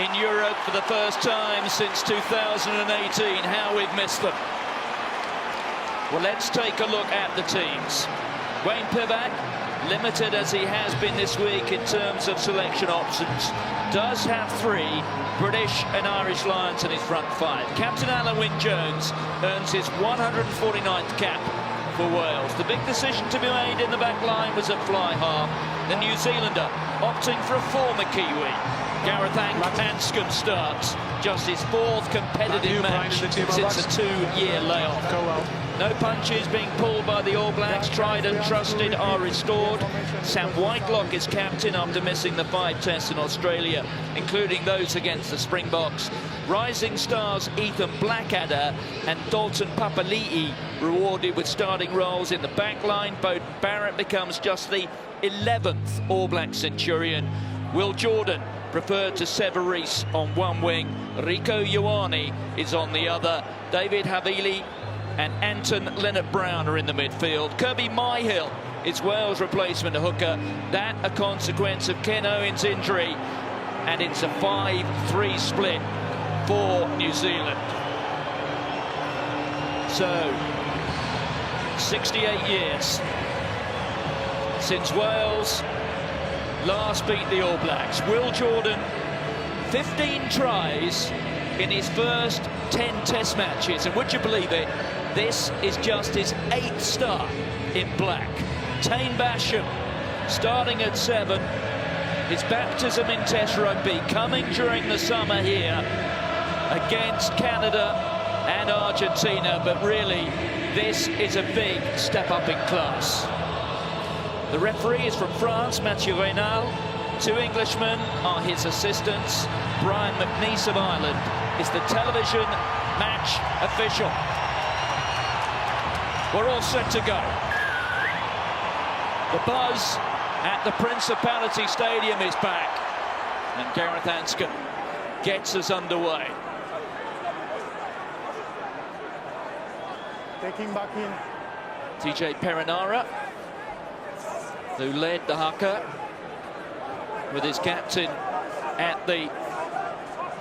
in Europe for the first time since 2018. How we've missed them. Well, let's take a look at the teams. Wayne Pivac, limited as he has been this week in terms of selection options, does have 3 British and Irish Lions in his front 5. Captain Alan Wynne-Jones earns his 149th cap for Wales. The big decision to be made in the back line was at fly half. The New Zealander opting for a former Kiwi. Gareth Anscombe starts just his 4th competitive match since a 2-year layoff. No punches being pulled by the All Blacks. Tried and trusted are restored. Sam Whitelock is captain after missing the 5 tests in Australia, including those against the Springboks. Rising stars Ethan Blackadder and Dalton Papali'i rewarded with starting roles in the back line. Beauden Barrett becomes just the 11th All Black Centurion. Will Jordan preferred to Sever Reece on one wing. Rico Ioane is on the other. David Havili and Anton Leonard-Brown are in the midfield. Kirby Myhill is Wales' replacement hooker. That a consequence of Ken Owen's injury. And it's a 5-3 split for New Zealand. So, 68 years since Wales last beat the All Blacks. Will Jordan, 15 tries in his first 10 Test matches, and would you believe it, this is just his 8th start in black. Tane Basham starting at 7, his baptism in Test rugby coming during the summer here against Canada and Argentina, but really this is a big step up in class. The referee is from France, Mathieu Reynal. 2 Englishmen are his assistants. Brian McNeice of Ireland is the television match official. We're all set to go. The buzz at the Principality Stadium is back, and Gareth Anscombe gets us underway. Taking back in. TJ Perinara, who led the haka with his captain at the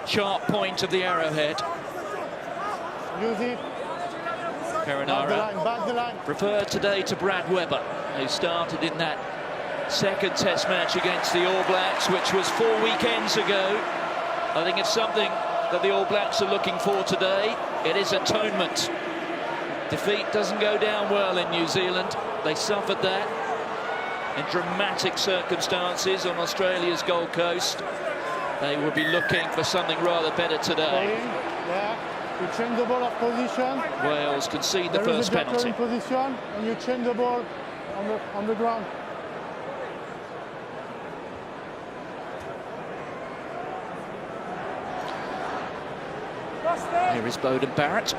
sharp point of the arrowhead. Use it. Perinara back the line. preferred today to Brad Webber, who started in that 2nd Test match against the All Blacks, which was 4 weekends ago. I think it's something that the All Blacks are looking for today. It is atonement. Defeat doesn't go down well in New Zealand. They suffered that in dramatic circumstances on Australia's Gold Coast. They will be looking for something rather better today. Yeah, you change the ball of position. Wales concede the first penalty. In position, and you change the ball on the ground. Here is Beauden Barrett.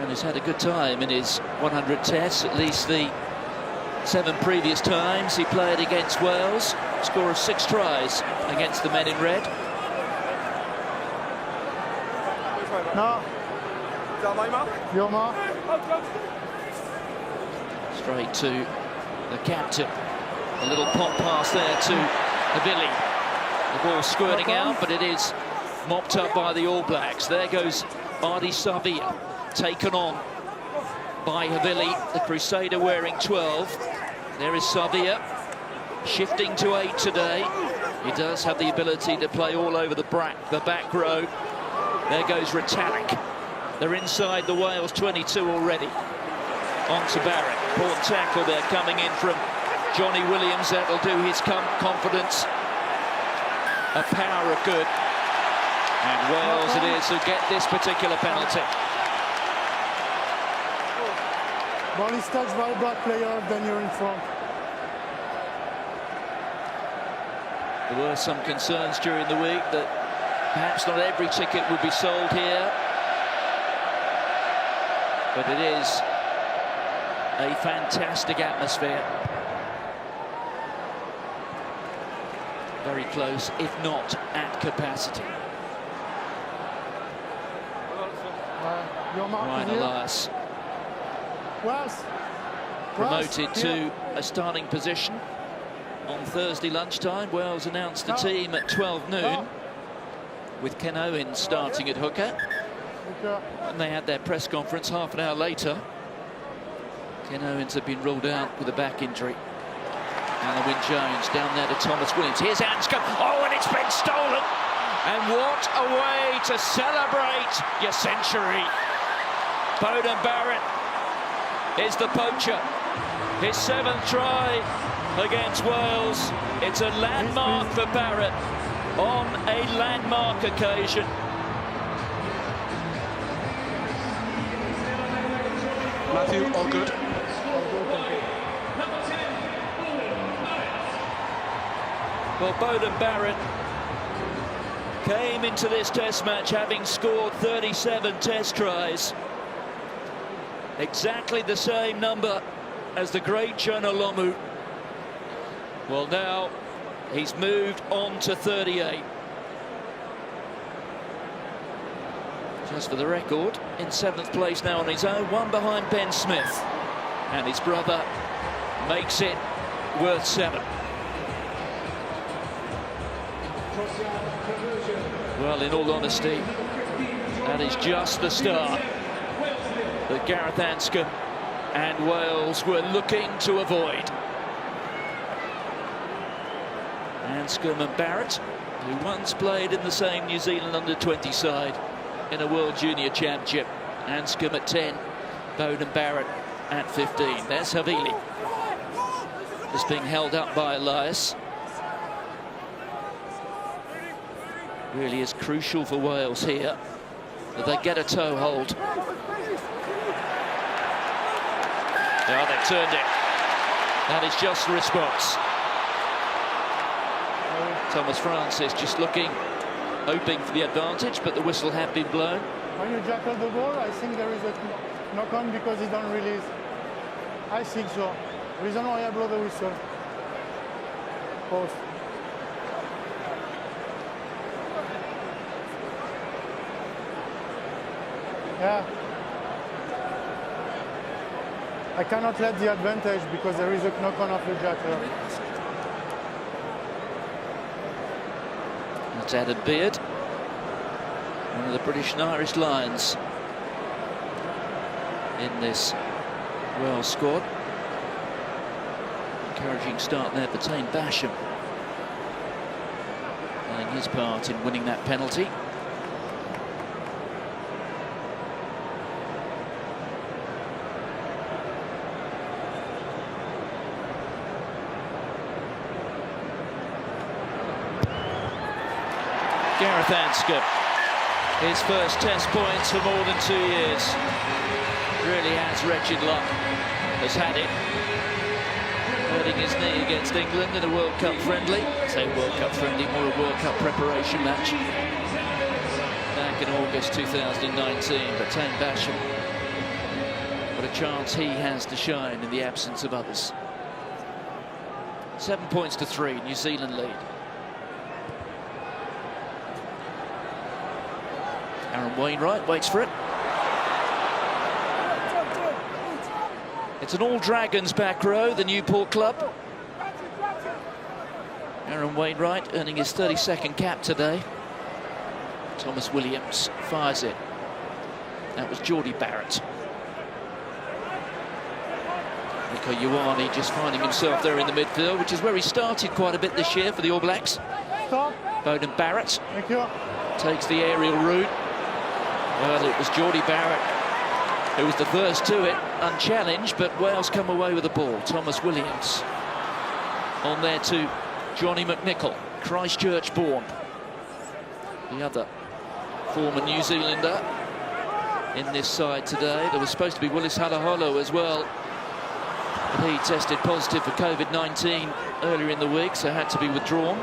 And he's had a good time in his 100 tests, at least the 7 previous times he played against Wales. Score of 6 tries against the men in red. No. Your mark. Straight to the captain. A little pop pass there to Havili. The ball squirting out, but it is mopped up by the All Blacks. There goes Ardie Savea, taken on by Havili, the Crusader wearing 12. There is Savea, shifting to 8 today. He does have the ability to play all over the back row. There goes Retallick. They're inside the Wales 22 already. On to Barrett. Poor tackle there coming in from Johnny Williams. That'll do his confidence a power of good. And Wales it is who get this particular penalty. Ball is touched by a black player, then you're in front. There were some concerns during the week that perhaps not every ticket would be sold here. But it is a fantastic atmosphere. Very close, if not at capacity. Ryan Elias promoted to a starting position On Thursday lunchtime, Wales announced the team at 12 noon, with Ken Owen starting at hooker. And they had their press conference half an hour later. Ken Owens had been ruled out with a back injury. Alan Wynne-Jones down there to Thomas Williams. Here's Anscombe. Oh, and it's been stolen. And what a way to celebrate your century. Beauden Barrett is the poacher. His 7th try against Wales. It's a landmark for Barrett on a landmark occasion. Matthew, all good. Well, Beauden Barrett came into this test match having scored 37 test tries. Exactly the same number as the great Jonah Lomu. Well, now he's moved on to 38. Just for the record, in 7th place now on his own, one behind Ben Smith. And his brother makes it worth 7. Well, in all honesty, that is just the start that Gareth Anscombe and Wales were looking to avoid. Anscombe and Barrett, who once played in the same New Zealand under-20 side in a World Junior Championship. Anscombe at 10, Beauden Barrett at 15. There's Havili, just being held up by Elias. Really is crucial for Wales here that they get a toe hold. Oh, they turned it. That is just the response. Thomas Francis just looking, hoping for the advantage, but the whistle had been blown. When you jackal the ball, I think there is a knock-on because he don't release. I think so. Reason why I blow the whistle. Post. Yeah. I cannot let the advantage because there is a knock-on of the jackal. That's Adam Beard, one of the British and Irish Lions in this Wales squad. Encouraging start there for Tane Basham, playing his part in winning that penalty. Gareth Anscombe, his first test points for more than 2 years. Really has wretched luck, has had it. Hurting his knee against England in a World Cup friendly. I say World Cup friendly, more a World Cup preparation match. Back in August 2019, but Tane Basham, what a chance he has to shine in the absence of others. 7 points to 3, New Zealand lead. Aaron Wainwright waits for it. It's an all-Dragons back row, the Newport club. Aaron Wainwright earning his 32nd cap today. Thomas Williams fires it. That was Geordie Barrett. Nico Ioane just finding himself there in the midfield, which is where he started quite a bit this year for the All Blacks. Stop. Beauden Barrett Thank you. takes the aerial route. Well, it was Geordie Barrett who was the first to it, unchallenged, but Wales come away with the ball. Thomas Williams on there to Johnny McNichol, Christchurch born. The other former New Zealander in this side today. There was supposed to be Willis Halaholo as well, but he tested positive for COVID-19 earlier in the week, so had to be withdrawn.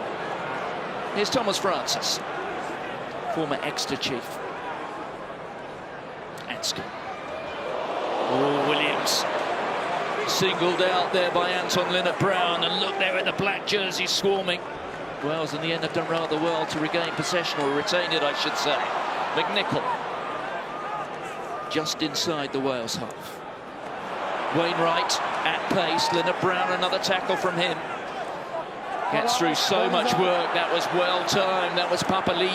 Here's Thomas Francis, former Exeter chief. Anscombe. Oh, Williams singled out there by Anton Linnett-Brown, and look there at the black jersey swarming. Wales in the end have done rather well to regain possession, or retain it I should say. McNichol just inside the Wales half. Wainwright at pace, Linnett-Brown, another tackle from him. Gets through so much work. That was well timed. That was Papali.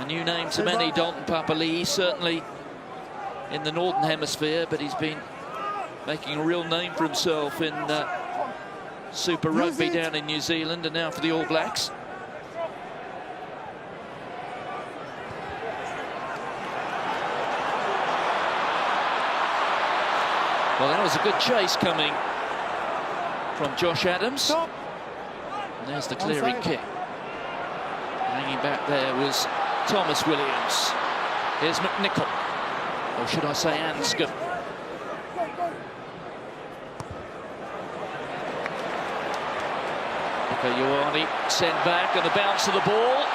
A new name to many, Dalton Papali, certainly in the Northern Hemisphere, but he's been making a real name for himself in Super Rugby down in New Zealand, and now for the All Blacks. Well, that was a good chase coming from Josh Adams. And there's the clearing kick. Hanging back there was Thomas Williams. Here's McNichol. Or should I say Anscombe. Ioane sent back, and the bounce of the ball.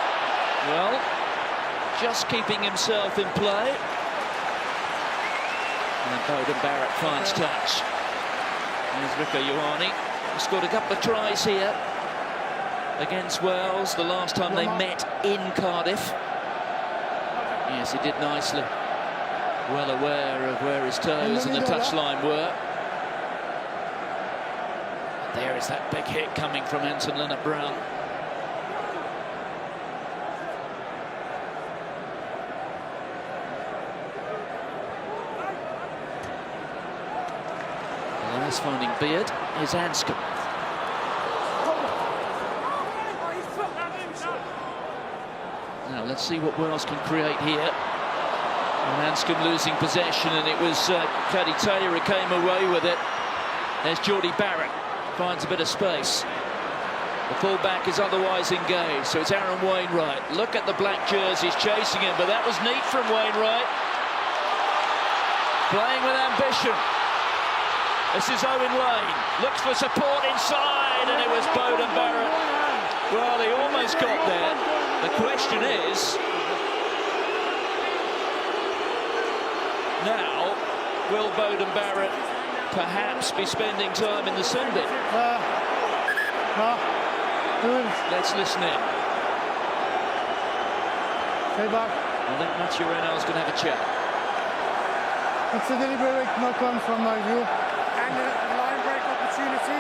Well, just keeping himself in play. And Beauden Barrett finds touch. Here's Rico Ioane. He scored a couple of tries here against Wales the last time they met in Cardiff. Yes, he did nicely. Well aware of where his toes and the touchline were. There is that big hit coming from Anton Leonard-Brown. Last finding Beard is Anscombe. Now let's see what Wales can create here. And Anscombe losing possession, and it was Cody Taylor who came away with it. There's Geordie Barrett, finds a bit of space. The fullback is otherwise engaged, so it's Aaron Wainwright. Look at the black jerseys chasing him, but that was neat from Wainwright. Playing with ambition. This is Owen Lane, looks for support inside, and it was Beauden Barrett. Well, he almost got there. The question is, now, will Beauden Barrett perhaps be spending time in the sin bin? Let's listen in. Stay back. I think Mathieu Reynald's going to have a chat. It's a deliberate knock-on from my view. And a line break opportunity.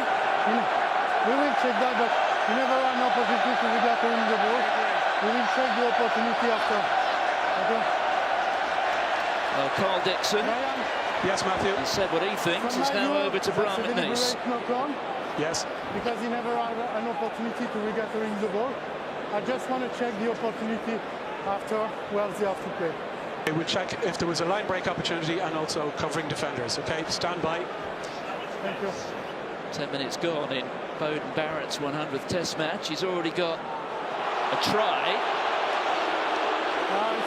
We will check that, but we never had an opportunity to regather in the ball. We will check the opportunity after. Okay? Well, Carl Dixon, Yes, Matthew. he said what he thinks. It's now over to Brian McNeice. Yes. Because he never had an opportunity to regather in the ball. I just want to check the opportunity after Wales they have to play. We would check if there was a line break opportunity and also covering defenders. Okay, stand by. Thank you. 10 minutes gone in Beauden Barrett's 100th Test match. He's already got a try.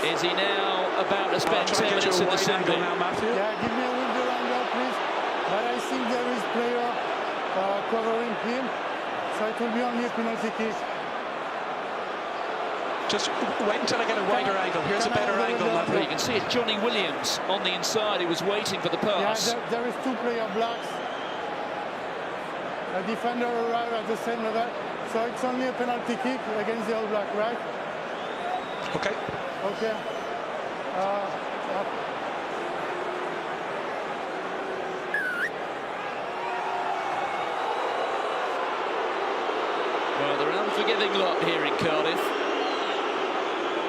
Is he now about to spend 10 minutes in the sin bin? Now, Matthew. Yeah, give me a window angle, please. But I think there is player covering him, so it will be only a penalty kick. Just wait until I get a wider angle. Here's a better angle, Matthew. You can see it's Johnny Williams on the inside. He was waiting for the pass. Yeah, there is two player blacks. A defender arrived at the same level, so it's only a penalty kick against the All Black, right? Okay. Okay. Well, they're an unforgiving lot here in Cardiff.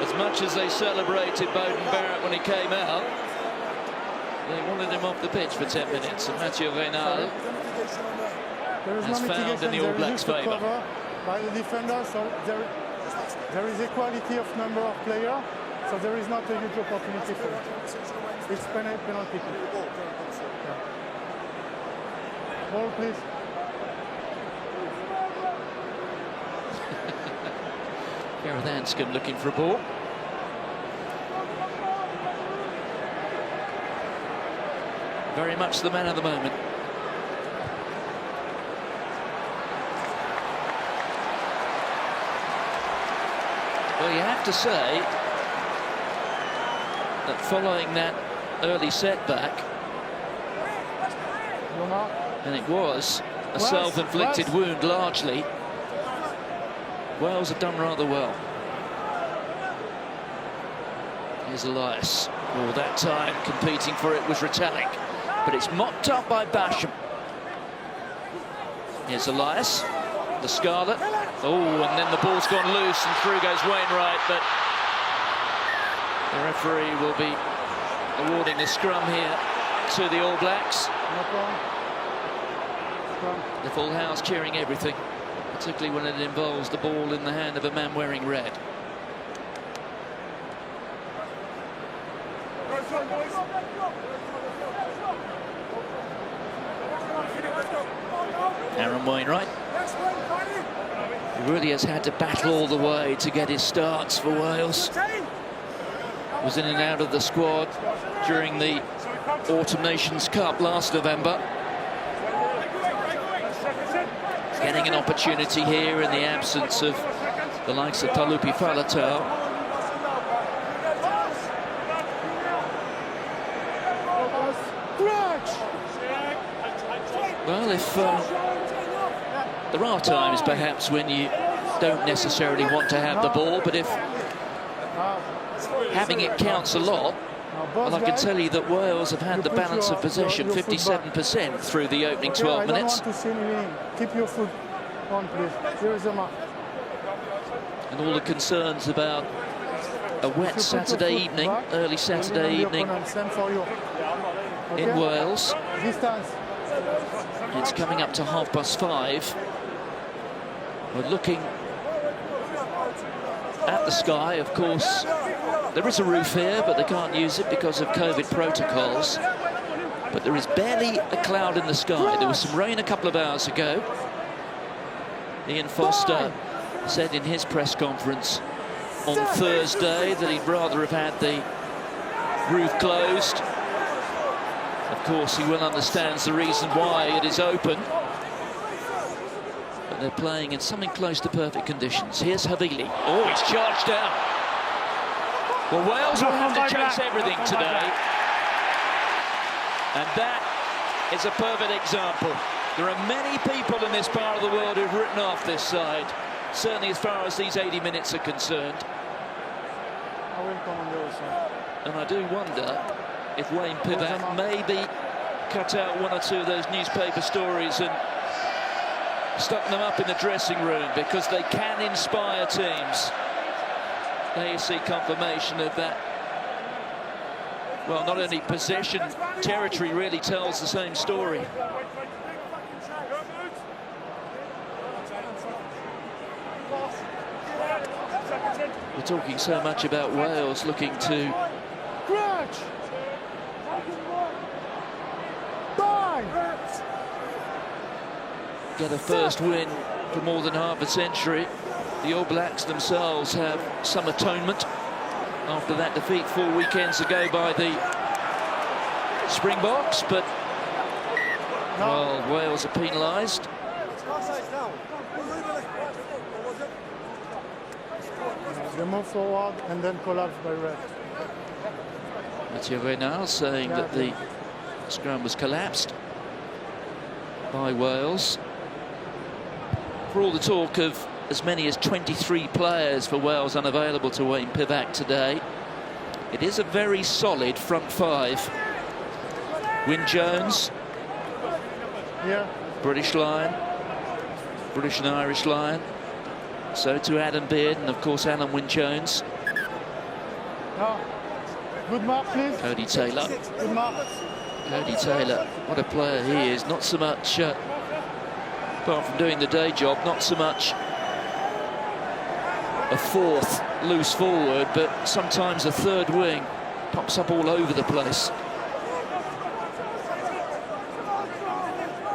As much as they celebrated Beauden Barrett when he came out, they wanted him off the pitch for 10 minutes, and Mathieu Reynald has found in the All Blacks' favour. By the defender, so there is equality of number of players, so there is not a huge opportunity for it. It's penalty kick. Yeah. Ball, please. Gareth Anscombe looking for a ball. Very much the man of the moment. Well, you have to say that following that early setback, and it was a self-inflicted wound largely, Wales have done rather well. Here's Elias. All that time competing for it was Retallick, but it's mopped up by Basham. Here's Elias, the Scarlet. Oh, and then the ball's gone loose and through goes Wainwright, but the referee will be awarding the scrum here to the All Blacks. No problem. Scrum. The full house cheering everything, particularly when it involves the ball in the hand of a man wearing red. Aaron Wainwright, he really has had to battle all the way to get his starts for Wales. Was in and out of the squad during the Autumn Nations Cup last November. Getting an opportunity here in the absence of the likes of Talupi Faletau. Well, if there are times perhaps when you don't necessarily want to have the ball, but if having it counts a lot, well, I can tell you that Wales have had the balance of possession 57% through the opening 12 minutes. I don't want to see me. Keep your foot on, please. Here is the mark. And all the concerns about a wet Saturday evening, early Saturday evening in Wales. Distance. It's coming up to 5:30. We're looking at the sky, of course. There is a roof here, but they can't use it because of COVID protocols. But there is barely a cloud in the sky. There was some rain a couple of hours ago. Ian Foster said in his press conference on Thursday that he'd rather have had the roof closed. Of course, he well understands the reason why it is open. But they're playing in something close to perfect conditions. Here's Havili. Oh, he's charged down. Well, Wales will have to chase everything today. And that is a perfect example. There are many people in this part of the world who've written off this side, certainly as far as these 80 minutes are concerned. I will come on the other side. And I do wonder if Wayne Pivac maybe cut out one or two of those newspaper stories and stuck them up in the dressing room, because they can inspire teams. There you see confirmation of that. Well, not only possession, territory really tells the same story. We're talking so much about Wales looking to get a first win for more than half a century. The All Blacks themselves have some atonement after that defeat 4 weekends ago by the Springboks, but well, Wales are penalised. They move forward and then collapse by red. Mathieu Reynal saying that the scrum was collapsed by Wales. For all the talk of as many as 23 players for Wales unavailable to Wayne Pivac today, it is a very solid front five. Wyn Jones, British Lion, British and Irish Lion. So to Adam Beard and of course Alan Wyn Jones. Good mark, please. Cody Taylor. Good mark. Cody Taylor, what a player he is. Not so much, apart from doing the day job, not so much a fourth loose forward, but sometimes a third wing. Pops up all over the place.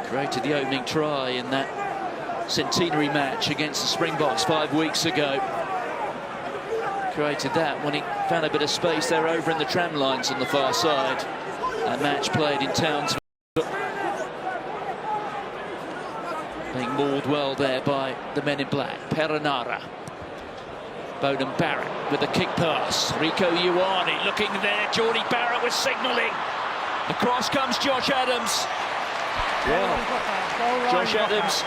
Created the opening try in that centenary match against the Springboks 5 weeks ago. Created that when he found a bit of space there over in the tram lines on the far side. A match played in Townsville. Being mauled well there by the men in black. Perenara. Bowden Barrett with the kick pass. Rico Ioane looking there. Geordie Barrett was signalling. Across comes Josh Adams. Well, Josh Adams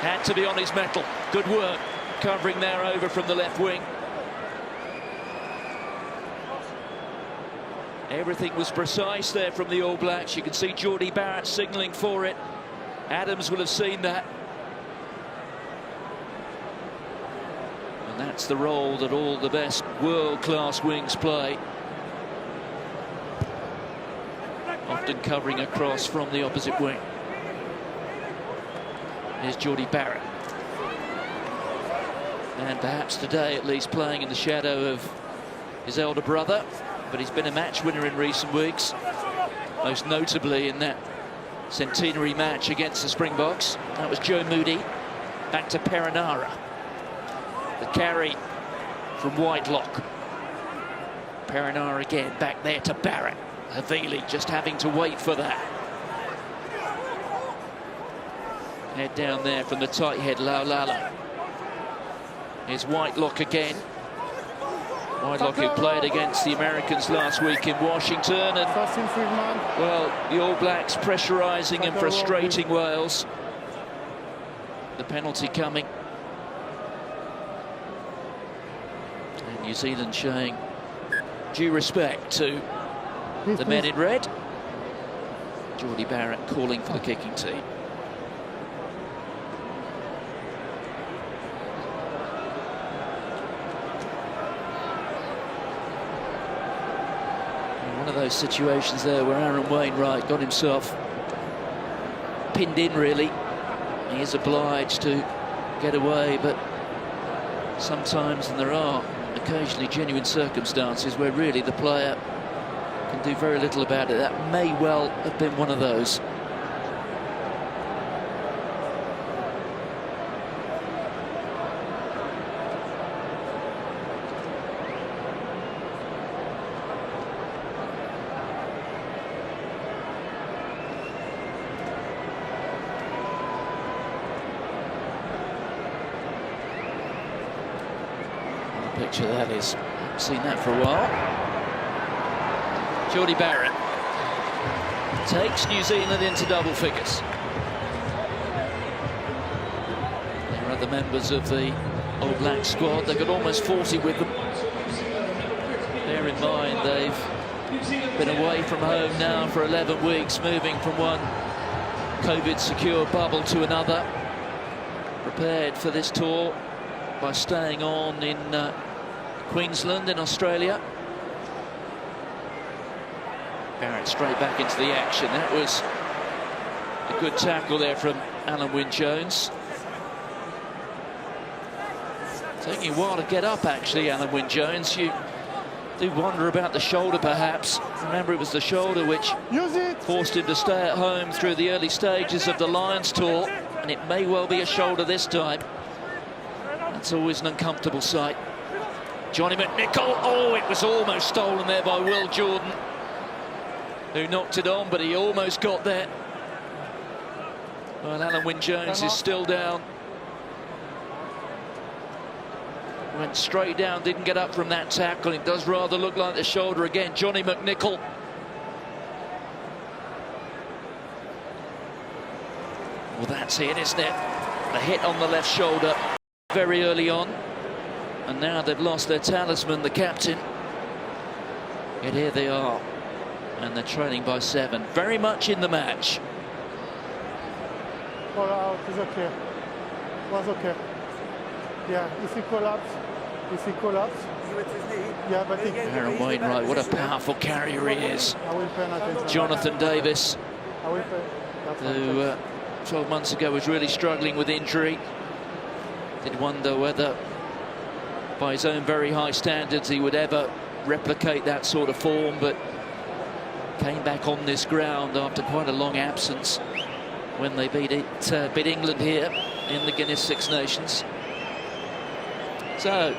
had to be on his mettle. Good work covering there over from the left wing. Everything was precise there from the All Blacks. You can see Geordie Barrett signalling for it. Adams will have seen that. And that's the role that all the best world-class wings play. Often covering across from the opposite wing. Here's Jordie Barrett. And perhaps today at least playing in the shadow of his elder brother, but he's been a match winner in recent weeks, most notably in that centenary match against the Springboks. That was Joe Moody. Back to Perinara. The carry from Whitelock. Perinara again, back there to Barrett. Havili just having to wait for that. Head down there from the tight head, Laulala. Here's Whitelock again. Whitelock, who played against the Americans last week in Washington, and well, the All Blacks pressurising and frustrating Wales. The penalty coming. And New Zealand showing due respect to the men in red. Jordie Barrett calling for the kicking team. One of those situations there where Aaron Wainwright got himself pinned in, really. He is obliged to get away, but sometimes, and there are occasionally genuine circumstances where really the player can do very little about it. That may well have been one of those. Picture that is. Haven't seen that for a while. Jordie Barrett takes New Zealand into double figures. There are other members of the All Black squad. They've got almost 40 with them. Bear in mind they've been away from home now for 11 weeks, moving from one COVID-secure bubble to another. Prepared for this tour by staying on in Queensland in Australia. Barrett straight back into the action. That was a good tackle there from Alan Wynne-Jones. Taking a while to get up, actually, Alan Wynne-Jones. You do wonder about the shoulder, perhaps. Remember, it was the shoulder which forced him to stay at home through the early stages of the Lions tour, and it may well be a shoulder this time. It's always an uncomfortable sight. Johnny McNichol. Oh, it was almost stolen there by Will Jordan, who knocked it on, but he almost got there. Well, Alan Wynne-Jones is still down. Went straight down, didn't get up from that tackle. It does rather look like the shoulder again. Johnny McNichol. Well, that's it, isn't it? The hit on the left shoulder very early on, and now they've lost their talisman, the captain. Yet here they are, and they're trailing by 7, very much in the match. All out, it's okay. It was okay. Yeah, if he collapsed, yeah, but Aaron Wainwright, what a powerful carrier he is. I will pay attention. Jonathan Davis, I will pay. who 12 months ago was really struggling with injury. Did wonder whether, by his own very high standards, he would ever replicate that sort of form, but came back on this ground after quite a long absence when they beat England here in the Guinness Six Nations. So,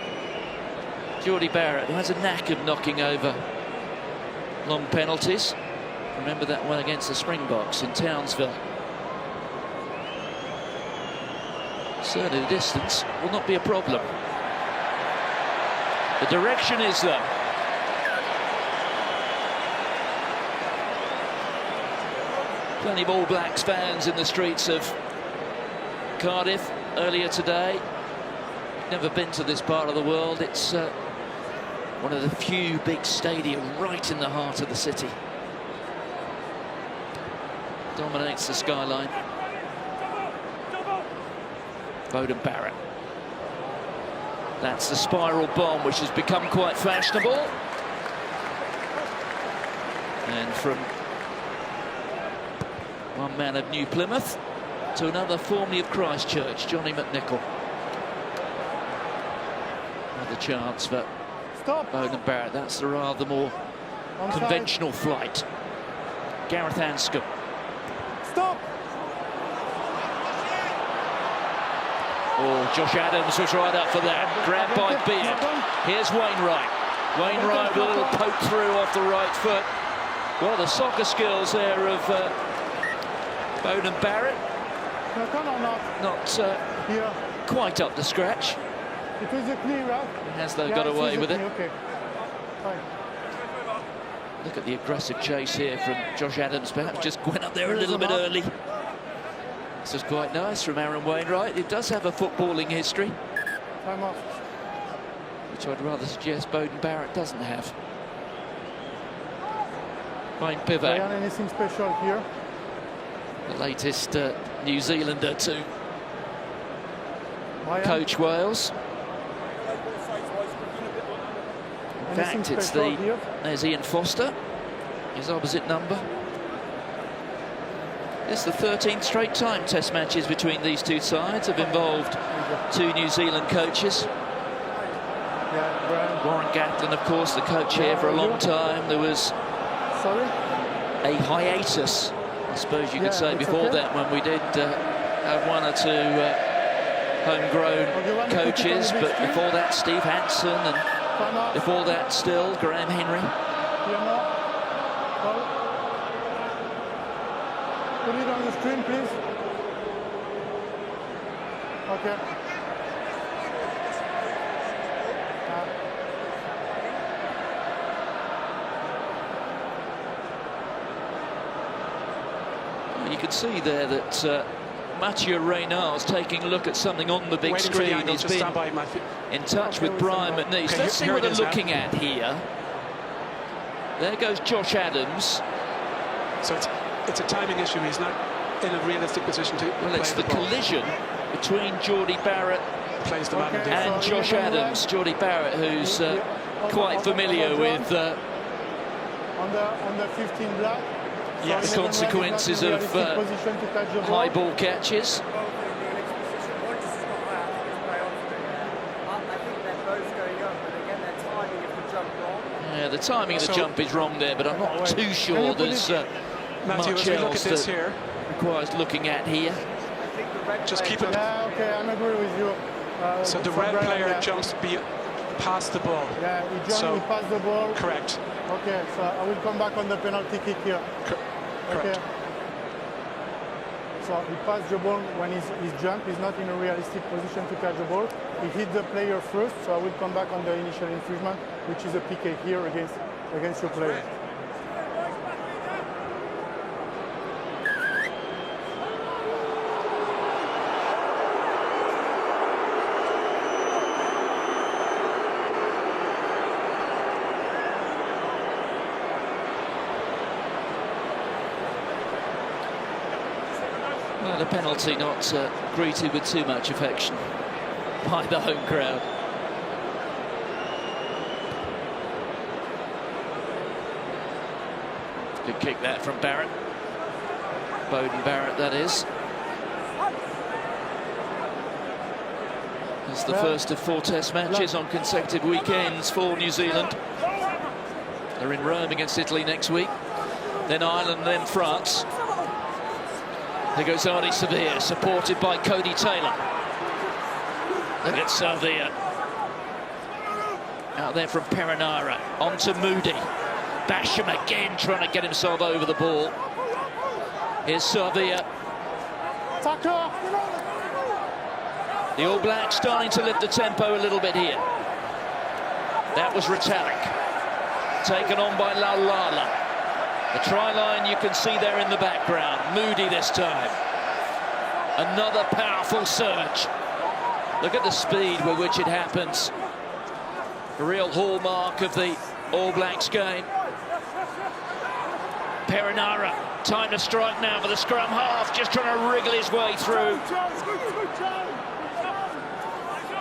Jordie Barrett, who has a knack of knocking over long penalties. Remember that one against the Springboks in Townsville. Certainly the distance will not be a problem. The direction is though. Plenty of All Blacks fans in the streets of Cardiff earlier today. Never been to this part of the world. It's one of the few big stadia right in the heart of the city. Dominates the skyline. Bowden Barrett. That's the spiral bomb, which has become quite fashionable. And from one man of New Plymouth to another formerly of Christchurch, Johnny McNichol. Another chance for Bowden Barrett. That's the rather more conventional flight. Gareth Anscombe. Stop! Oh, Josh Adams was right up for that. Grabbed by Beard. Here's Wainwright. Wainwright with a little poke through off the right foot. Well, the soccer skills there of Bowden Barrett. Not quite up to scratch. It was a clear out. Has though got away with it. Okay. Fine. Look at the aggressive chase here from Josh Adams. Perhaps just went up there a little bit early. This is quite nice from Aaron Wainwright. It does have a footballing history, Time off. which I'd rather suggest Bowden Barrett doesn't have. Wayne Pivac, Ryan, anything special here? the latest New Zealander to Ryan, coach Wales. In anything fact, it's special here? there's Ian Foster, his opposite number. It's the 13th straight time Test matches between these two sides have involved two New Zealand coaches. Yeah, Brian. Warren Gatland, of course, the coach here for a long time. There was Sorry? a hiatus, I suppose you could say, it's before okay. that, when we did have one or two homegrown coaches, but before that, Steve Hansen, and Time off. before that, still Graham Henry. Here now. Well, put it on the screen, please. Okay. You can see there that Mathieu Reynard's taking a look at something on the big Waiting for the screen. angle. He's Just been stand by, Matthew. in touch with Brian McNeice. Okay, Let's see here what it they're is now. looking at here. There goes Josh Adams. So it's a timing issue. He's not in a realistic position to Well, play it's the the ball. collision between Geordie Barrett Plays the man Okay. indeed. and So Josh you're gonna Adams. Geordie Barrett, who's on quite the- familiar on the with on the 15 black. Yes. the consequences of position to catch the ball. high ball catches. I think they're both going up, but again, their timing of the jump wrong. Yeah, the timing of the So- jump is wrong there, but I'm not wait. too Can sure you put there's Matthew, much as we look at else this that here, requires looking at here. I think the red Just player keep it- Yeah, okay, I agree with you. so the for red Brian, player yeah. jumps past the ball. Yeah, he jumped, So- he passed the ball. Correct. Okay, so I will come back on the penalty kick here. Correct. Okay. So he passed the ball when he's jumped. He's not in a realistic position to catch the ball. He hit the player first, so I will come back on the initial infringement, which is a PK here against your player. Well, the penalty not greeted with too much affection by the home crowd. Good kick that from Barrett. Bowden Barrett, that is. It's the first of 4 Test matches on consecutive weekends for New Zealand. They're in Rome against Italy next week, then Ireland, then France. There goes Arnie Sevilla, supported by Cody Taylor. Look at Sevilla. Out there from Perinara, on to Moody. Basham again trying to get himself over the ball. Here's Sevilla. Tackle! The All Blacks starting to lift the tempo a little bit here. That was Retallick. Taken on by Laulala. The try line you can see there in the background. Moody this time. Another powerful surge. Look at the speed with which it happens. A real hallmark of the All Blacks game. Perinara, time to strike now for the scrum half, just trying to wriggle his way through.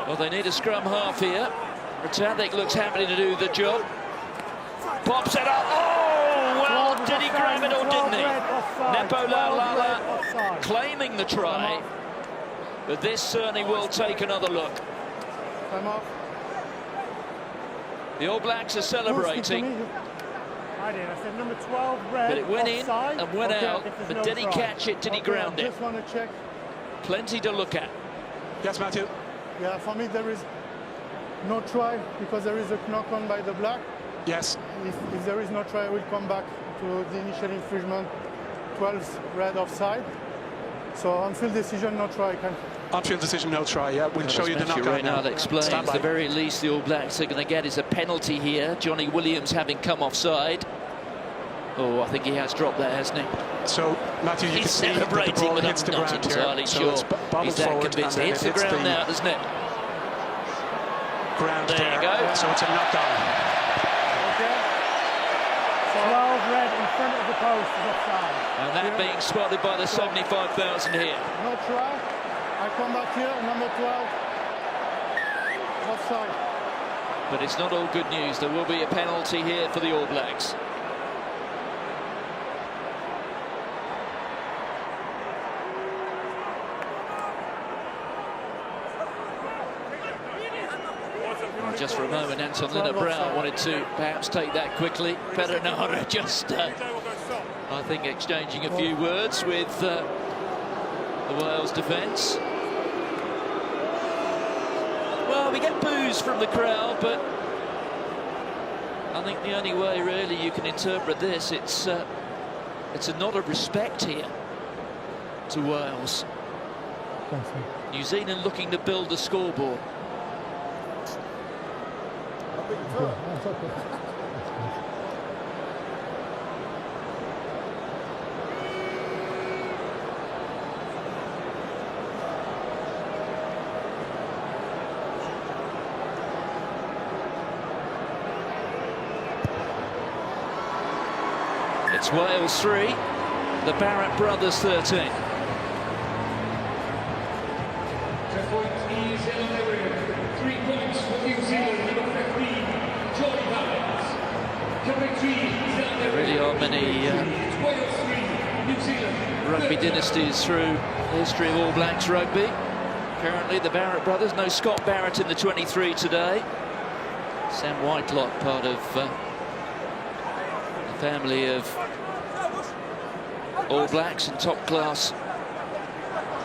Well, they need a scrum half here. Retallick looks happy to do the job. Pops it up. Oh, well, did he grab it or didn't he? Nepo Laulala claiming the try. But this certainly will take another look. Time off. The All Blacks are celebrating. I did. I said number 12 red. But it went in offside. and went Okay, out. if there's But no did he try. catch it? Did he ground I it? just want to check. Plenty to look at. Yes, Matthew. Yeah, for me there is no try because there is a knock on by the black. Yes. If there is no try, I will come back to the initial infringement, 12 red offside. So on field decision, no try. On-field decision, no try. Yeah, we'll show you the knockout now. Reynald explains Stand by. the very least the All Blacks are going to get is a penalty here. Johnny Williams having come offside. Oh, I think he has dropped there, hasn't he? So, Matthew, you can He's see that the celebrating, ball but hits I'm the not ground entirely here. So sure. it's bobbled He's that forward convinced. and It then hits the ground now, doesn't it? Ground There you go. So it's a knock-on. Okay. 12 red in front of the post is offside. And that being spotted by the 75,000 here. No try. I come back here, number 12, offside. But it's not all good news. There will be a penalty here for the All Blacks. Just for a moment, Anton Lienert-Brown wanted to perhaps take that quickly. Perenara just, I think, exchanging a few words with the Wales defence. Well, we get boos from the crowd, but I think the only way really you can interpret this, it's a nod of respect here to Wales. New Zealand looking to build a scoreboard. It's Wales 3, the Barrett brothers 13. There really are many rugby dynasties through the history of All Blacks rugby. Currently the Barrett brothers, no Scott Barrett in the 23 today. Sam Whitelock, part of the family of All Blacks and top-class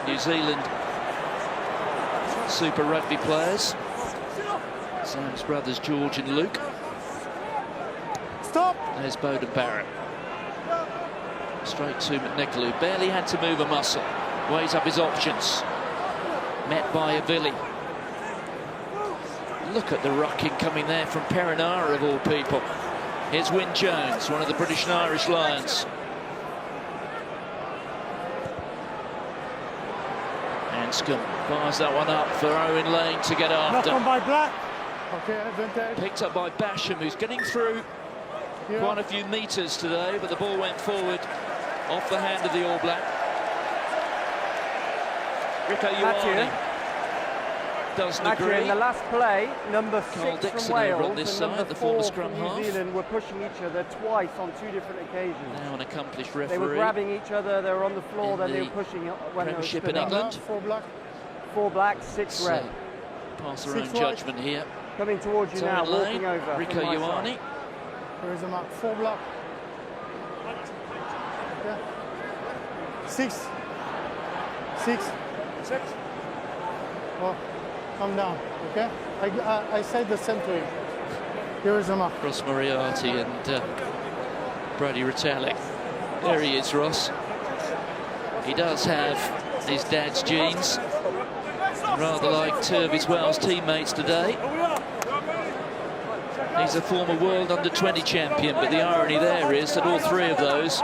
New Zealand Super Rugby players. Sam's brothers George and Luke. Stop! There's Beauden Barrett. Straight to McNichol, who barely had to move a muscle. Weighs up his options. Met by Avili. Look at the rocking coming there from Perenara, of all people. Here's Wyn Jones, one of the British and Irish Lions. Anscombe fires that one up for Owen Lane to get after. Knock on by Black. Okay, advantage. Picked up by Basham, who's getting through quite a few metres today, but the ball went forward off the hand of the All Black. Rico Ioane doesn't agree. In the last play, number Carl 6 Dixon from Wales over on this and side, number the former 4 scrum from New half. Zealand were pushing each other twice on 2 different occasions. Now an accomplished They referee. were grabbing each other, they were on the floor, In then they the were pushing when they were Premiership stood in up. England. 4 black. 4 black, 6 red. Pass their 6 own white. judgment here. Coming towards you now, Owen Lane, walking over. Rico from my Ioane. side. There is a mark. 4 black. Okay. 6. 6. 6. Oh, calm down, okay? I said the same to him. Here is a mark. Ross Moriarty and Brodie Retallick. There he is, Ross. He does have his dad's genes. Rather like 2 of his Wales teammates today. He's a former world under-20 champion, but the irony there is that all 3 of those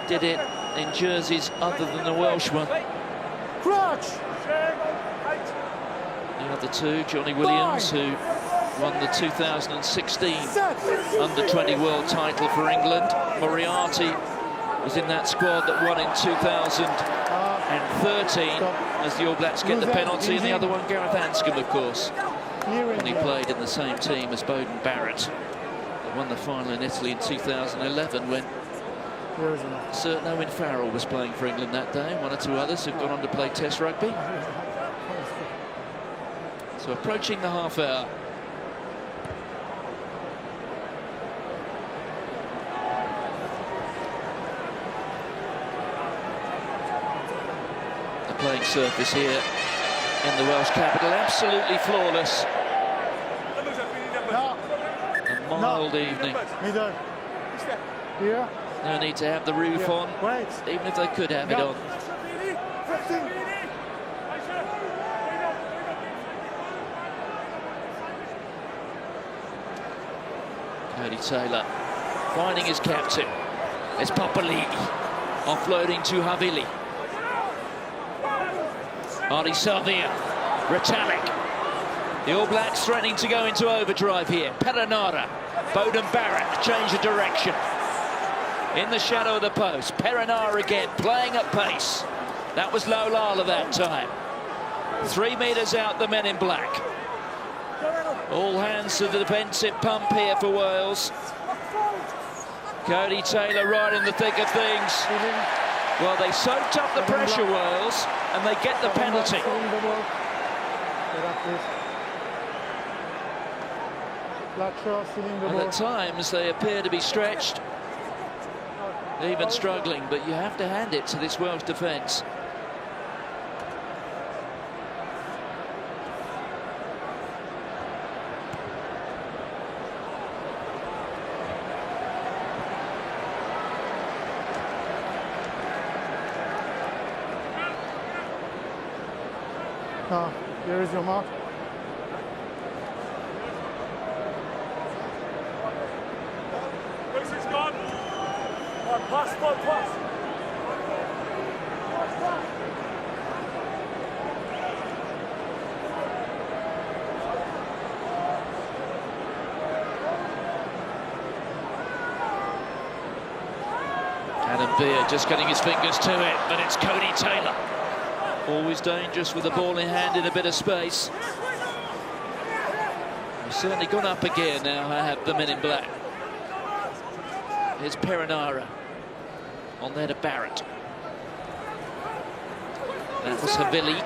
did it in jerseys other than the Welsh one. Crouch! The other 2, Johnny Williams, who won the 2016 under-20 world title for England. Moriarty was in that squad that won in 2013. as the All Blacks get the penalty, and the other one, Gareth Anscombe, of course, when he played in the same team as Bowden Barrett. They won the final in Italy in 2011 when Sir Owen Farrell was playing for England that day. One or two others have gone on to play Test rugby. So approaching the half hour. The playing surface here in the Welsh capital, absolutely flawless. A mild evening. Middle. Here. No need to have the roof on, even if they could have it on. Cody Taylor finding his captain. It's Papali'i offloading to Havili. Ardi Savia, Retallick. The All Blacks threatening to go into overdrive here. Perenara, Bowden Barrett, change of direction. In the shadow of the post, Perenara again, playing at pace. That was Lolala that time. 3 metres out, the men in black. All hands to the defensive pump here for Wales. Cody Taylor right in the thick of things. Well, they soaked up the pressure, Wales, and they get the penalty. And at times they appear to be stretched, even struggling, but you have to hand it to this Welsh defence. Here is your mark. Pass. Adam Beer just getting his fingers to it, but it's Cody Taylor. Always dangerous with the ball in hand in a bit of space. He's certainly gone up a gear now, I have the men in black. Here's Perenara. On there to Barrett. That was Havili.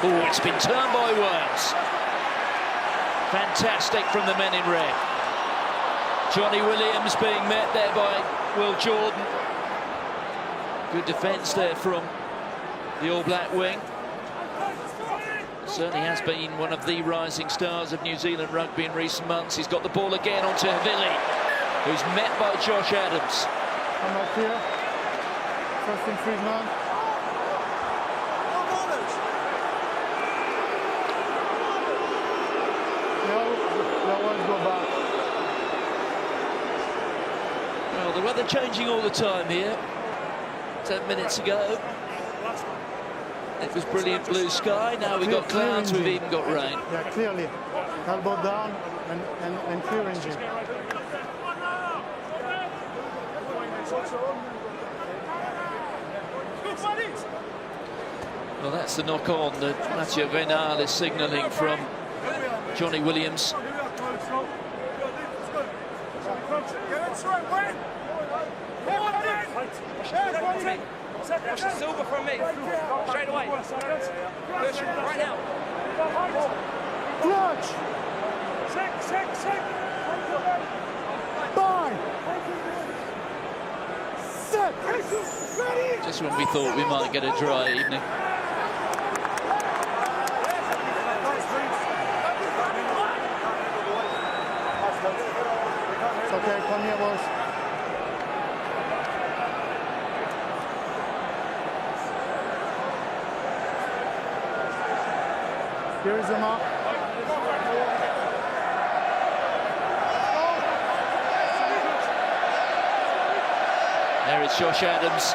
Oh, it's been turned by Wales. Fantastic from the men in red. Johnny Williams being met there by Will Jordan. Good defence there from the All Black wing. Certainly has been one of the rising stars of New Zealand rugby in recent months. He's got the ball again onto Havili, who's met by Josh Adams. I'm up here. First and 3 man. They always go back. Well, the weather changing all the time here. 10 minutes ago it was brilliant blue sky. Now we've got clouds, we've even got rain. Yeah, clearly. Elbow down and clear engine. Well, that's the knock on that Mathieu Venal is signalling from Johnny Williams. Watch the silver from me. Straight away. Push right now. Clutch! 6. 5! 6! Just when we thought we might get a dry evening. It's okay, come here, boys. Here is the mark. There is Josh Adams,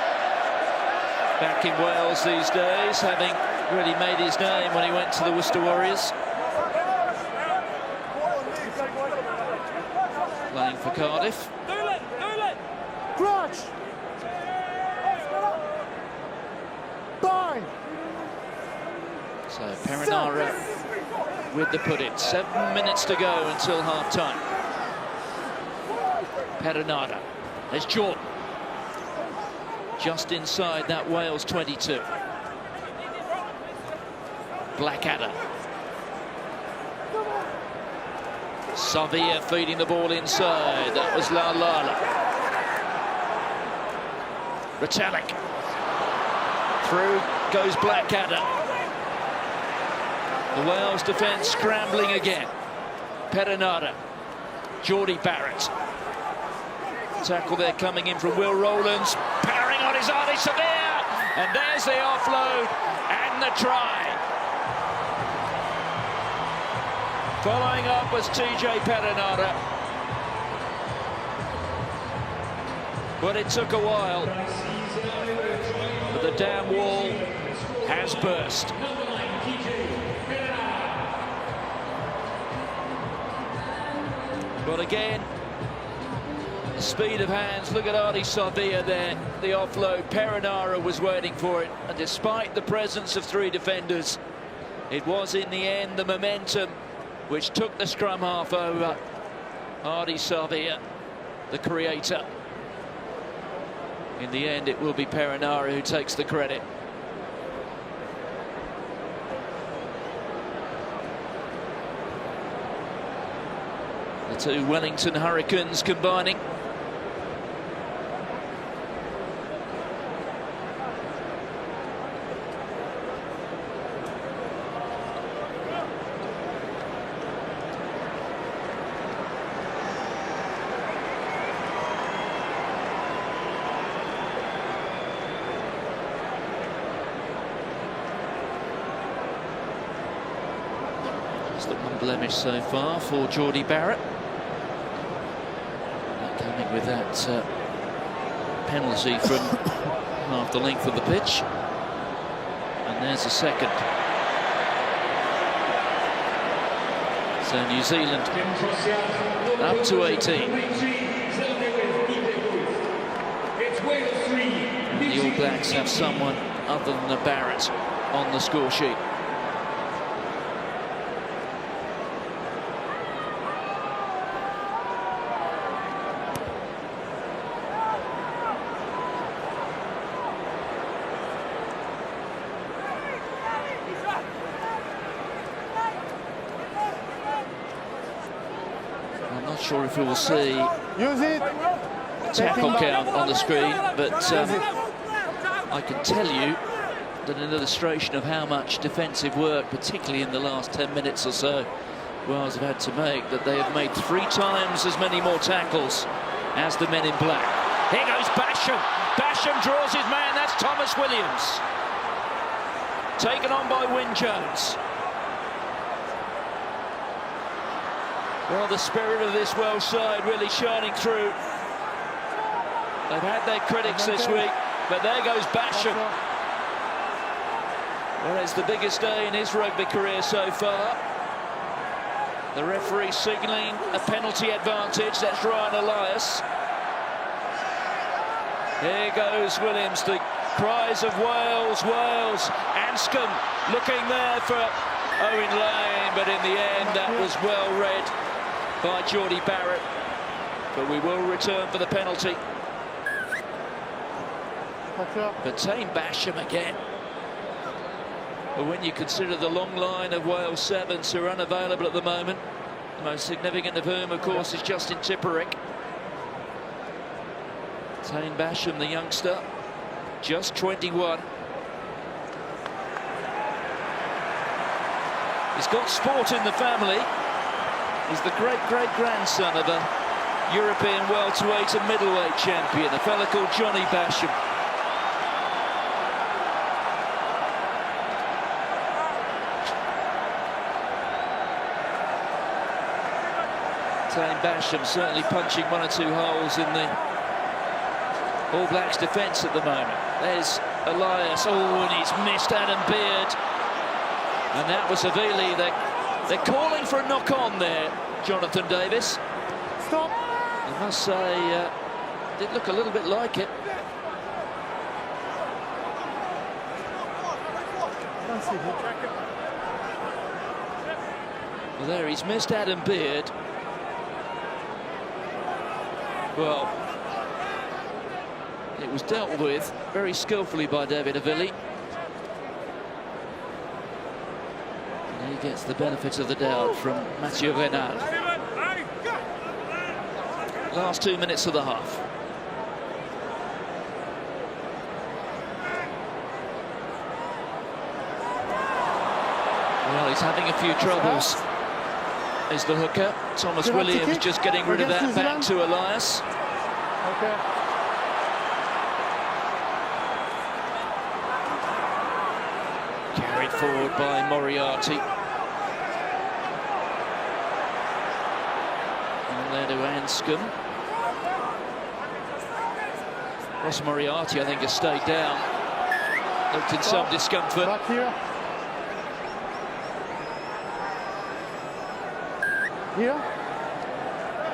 back in Wales these days, having really made his name when he went to the Worcester Warriors. Playing for Cardiff. Clutch! 5! So Perinara with the put-in. 7 minutes to go until half-time. Perinara. There's Jordan. Just inside that Wales 22. Blackadder. Savia feeding the ball inside. That was Lala. Retallick. Through goes Blackadder. The Wales defence scrambling again. Perinara. Geordie Barrett. Tackle there coming in from Will Rowlands. Powering on his Artie Savia. And there's the offload and the try. Following up was TJ Perinara. But it took a while. But the dam wall has burst. But again, the speed of hands. Look at Artie Savia there. The offload. Perinara was waiting for it. And despite the presence of three defenders, it was in the end the momentum which took the scrum half over. Artie Savia, the creator. In the end, it will be Perinara who takes the credit. The two Wellington Hurricanes combining. Just the one blemish so far for Geordie Barrett. Coming with that penalty from half the length of the pitch. And there's a second. So New Zealand up to 18. The All Blacks have someone other than the Barrett on the score sheet. I'm not sure if we will see tackle count on the screen, but I can tell you that an illustration of how much defensive work, particularly in the last 10 minutes or so, Wales have had to make, that they have made 3 times as many more tackles as the men in black. Here goes Basham. Basham draws his man. That's Thomas Williams. Taken on by Wyn Jones. Well, the spirit of this Welsh side really shining through. They've had their critics this week, but there goes Basham. Well, it's the biggest day in his rugby career so far. The referee signalling a penalty advantage. That's Ryan Elias. Here goes Williams. The cries of Wales, Wales. Anscombe looking there for Owen Lane, but in the end that was well read by Geordie Barrett. But we will return for the penalty. But Tame Basham again. But when you consider the long line of Wales sevens who are unavailable at the moment, the most significant of whom, of course, is Justin Tipperick. Tame Basham, the youngster, just 21. He's got sport in the family. He's the great-great-grandson of a European welterweight and middleweight champion, a fella called Johnny Basham. Tame Basham certainly punching 1 or 2 holes in the All Blacks defence at the moment. There's Elias. Oh, and he's missed Adam Beard. And that was Havili. They're calling for a knock-on there, Jonathan Davis. Stop. I must say, did look a little bit like it. Can't see it. Well, there he's missed Adam Beard. Well, it was dealt with very skillfully by David Avilli. And he gets the benefit of the doubt from Mathieu Renard. Last 2 minutes of the half. Well, he's having a few troubles. Is the hooker. Thomas Williams just getting rid of that back to Elias. Okay. Carried forward by Moriarty. And there to Anscombe. Ross Moriarty, I think, has stayed down. Looked in some discomfort. Back here. Here.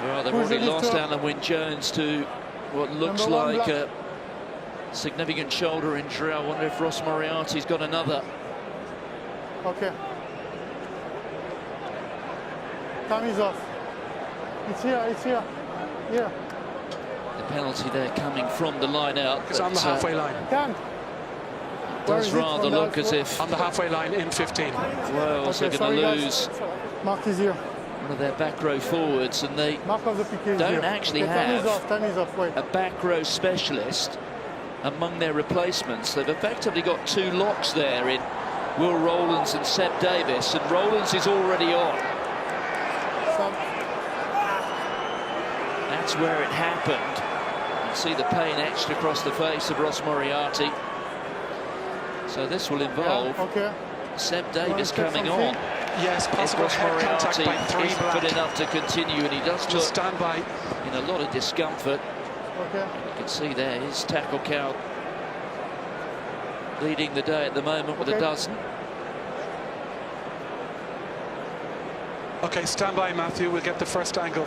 Well, they've already lost Alan Wynne-Jones to what looks like a significant shoulder injury. I wonder if Ross Moriarty's got another. Okay. Time is off. It's here, it's here. Here. The penalty there coming from the line out. It's on the halfway line. Can't. Does rather look as if on the halfway line in 15. Wales are going to lose Mark is here. one of their back row forwards, and they Mark of the PK is don't here. actually Okay, have time is off. Wait. a back row specialist among their replacements. They've effectively got two locks there in Will Rowlands and Seb Davis, and Rowlands is already on. Stop. That's where it happened. You see the pain etched across the face of Ross Moriarty. So this will involve Seb Davis coming on. Yes, possible Ross head contact Moriarty by 3 isn't black. fit enough to continue, and he does Just look stand by. in a lot of discomfort. Okay. You can see there his tackle count leading the day at the moment with a dozen. Okay, stand by, Matthew. We'll get the first angle.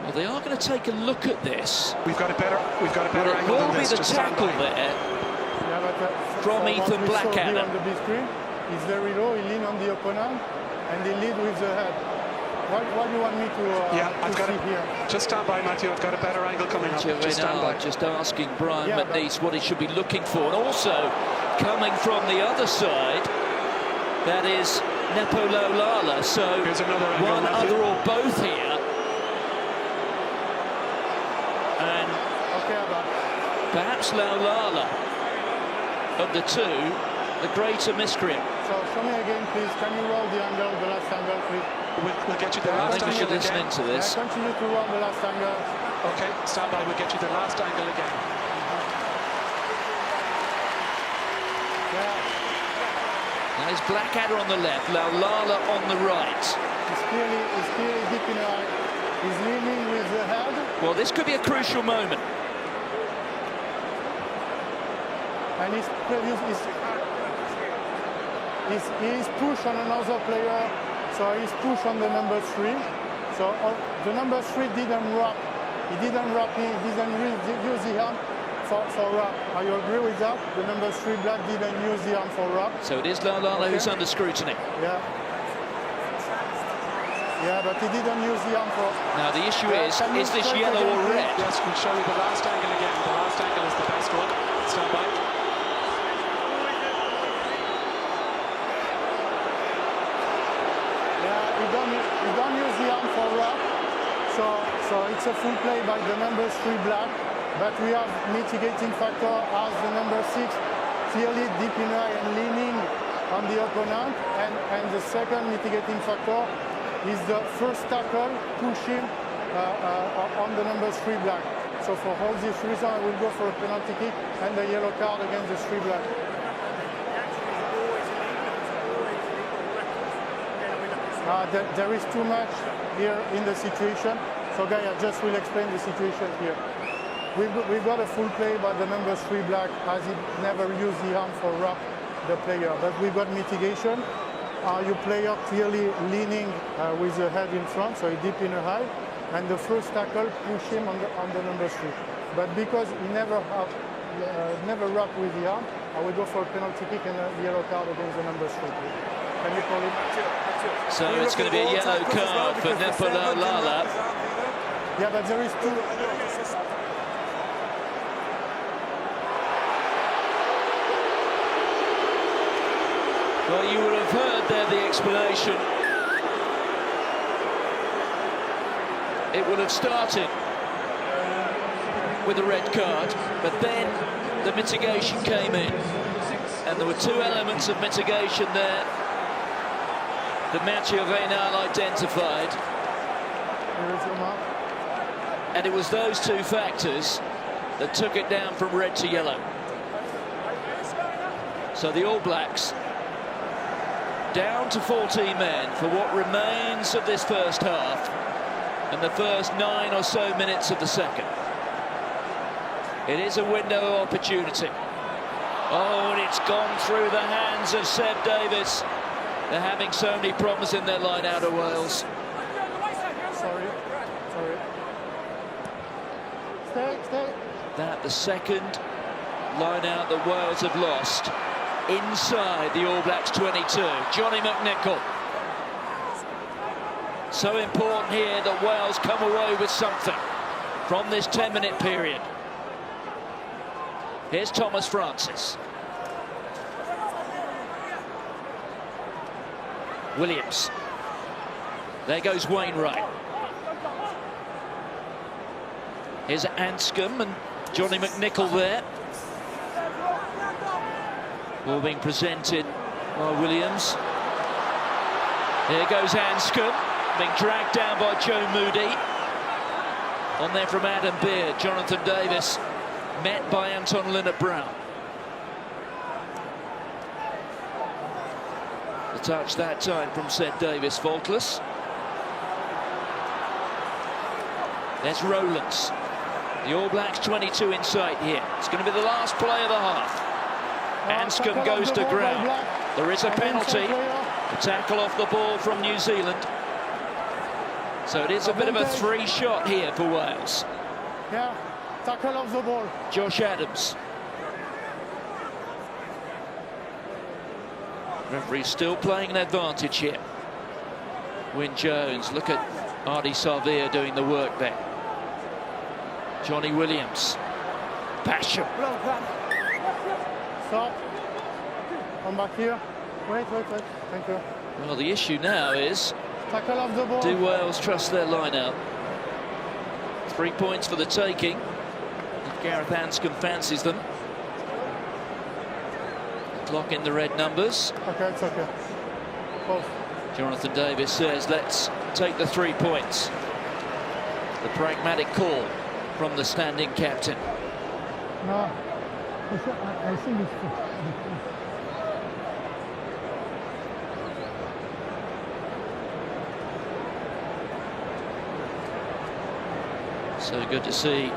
Well, they are going to take a look at this. We've got a better Well, it angle will than be this. the Just stand tackle by. there Yeah, but, from what Ethan we saw here Blackadder. on the big screen, he's very low, he lean on the opponent, and he lead with the head. What do you want me to, I've got see it. here? Just stand by, Matthew. I've got a better angle coming up. Just stand by. Just asking Brian Yeah, McNeice what he should be looking for, and also coming from the other side, that is Nepolo Lala. So Here's another angle, one, Matthew. other, or both here, and perhaps Laulala of the two, the greater miscreant. So show me again, please. Can you roll the angle, the last angle, please? We'll get you the I last think we should angle listen again. into this. Yeah, continue to roll the last angle. Okay, stand by. We'll get you the last angle again. Yeah, There's Blackadder on the left, Laulala on the right. he's clearly deep in the eye. He's leaning with the head. Well, this could be a crucial moment. And he's pushed on another player, so he's pushed on the number 3. So the number 3 didn't wrap. He didn't wrap. He didn't use the arm for wrap. Are you agree with that? The number 3 black didn't use the arm for wrap. So it is Laulala who's under scrutiny. Yeah. Yeah, but he didn't use the arm for. Now the issue is this yellow or red? Yes, we'll show you the last angle again. The last angle is the best one. Stand by. Yeah, he don't use the arm for wrap. So it's a full play by the number 3 black. But we have mitigating factor as the number 6 clearly deep in eye and leaning on the opponent. And the second mitigating factor is the first tackle pushing on the number 3 black. So for all these reasons, I will go for a penalty kick and a yellow card against the 3 black. There is too much here in the situation. So guys, I just will explain the situation here. We've got a full play by the number 3 black as he never used the arm for wrap the player. But we've got mitigation. Your player clearly leaning with the head in front, so he deep in a high. And the first tackle push him on the number 3. But because he never wrapped with the arm, I will go for a penalty kick and a yellow card against the number 3. Can you call it? So it's going to be a yellow card for New+Zealand+30. Yeah, but there is 2. Well, you would have heard there the explanation. It would have started with a red card, but then the mitigation came in. And there were 2 elements of mitigation there that Mathieu Reynal identified. And it was those 2 factors that took it down from red to yellow. So the All Blacks down to 14 men for what remains of this first half and the first 9 or so minutes of the second. It is a window of opportunity. Oh, and it's gone through the hands of Seb Davis. They're having so many problems in their line out of Wales. Sorry. Stay. That the second line out that Wales have lost inside the All Blacks 22. Johnny McNicholl. So important here that Wales come away with something from this 10-minute period. Here's Thomas Francis. Williams. There goes Wainwright. Here's Anscombe and Johnny McNicholl there. Ball being presented by Williams. Here goes Anscombe, being dragged down by Joe Moody. On there from Adam Beard, Jonathan Davis, met by Anton Linnett-Brown. The touch that time from Seb Davis, faultless. There's Rowlands. The All Blacks 22 in sight here. It's going to be the last play of the half. Anscombe goes to ground. There is a penalty. A tackle off the ball from New Zealand. So it is a bit of a 3-shot here for Wales. Yeah, tackle off the ball. Josh Adams. Referee still playing an advantage here. Wyn Jones, look at Ardie Savea doing the work there. Johnny Williams. Basham. Stop. Come back here. Wait. Thank you. Well, the issue now is, tackle off the ball. Do Wales trust their line-out? 3 points for the taking. If Gareth Anscombe fancies them. The clock in the red numbers. Okay, it's okay. Pause. Jonathan Davis says, let's take the 3 points. The pragmatic call from the standing captain. No, I think it's... So good to see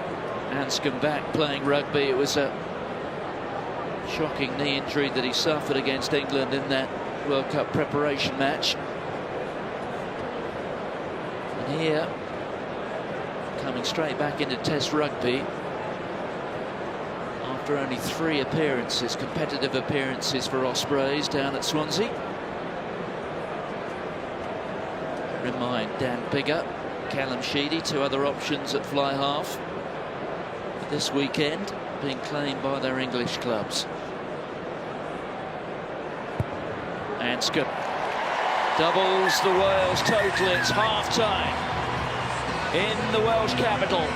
Anscombe back playing rugby. It was a shocking knee injury that he suffered against England in that World Cup preparation match. And here, coming straight back into Test rugby after only 3 appearances, competitive appearances for Ospreys down at Swansea. Remind Dan Biggar, Callum Sheedy, 2 other options at fly half. But this weekend being claimed by their English clubs. Anscombe doubles the Wales total. It's half-time in the Welsh capital.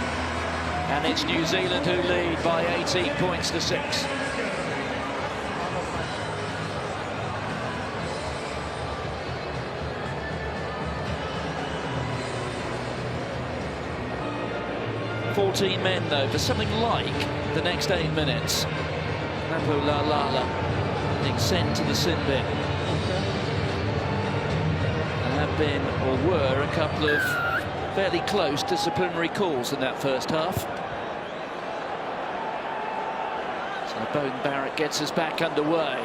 And it's New Zealand who lead by 18 points to 6. ...14 men, though, for something like the next 8 minutes. New+Zealand being sent to the sin bin. There have been, or were, a couple of fairly close disciplinary calls in that first half. So Beauden Barrett gets us back underway.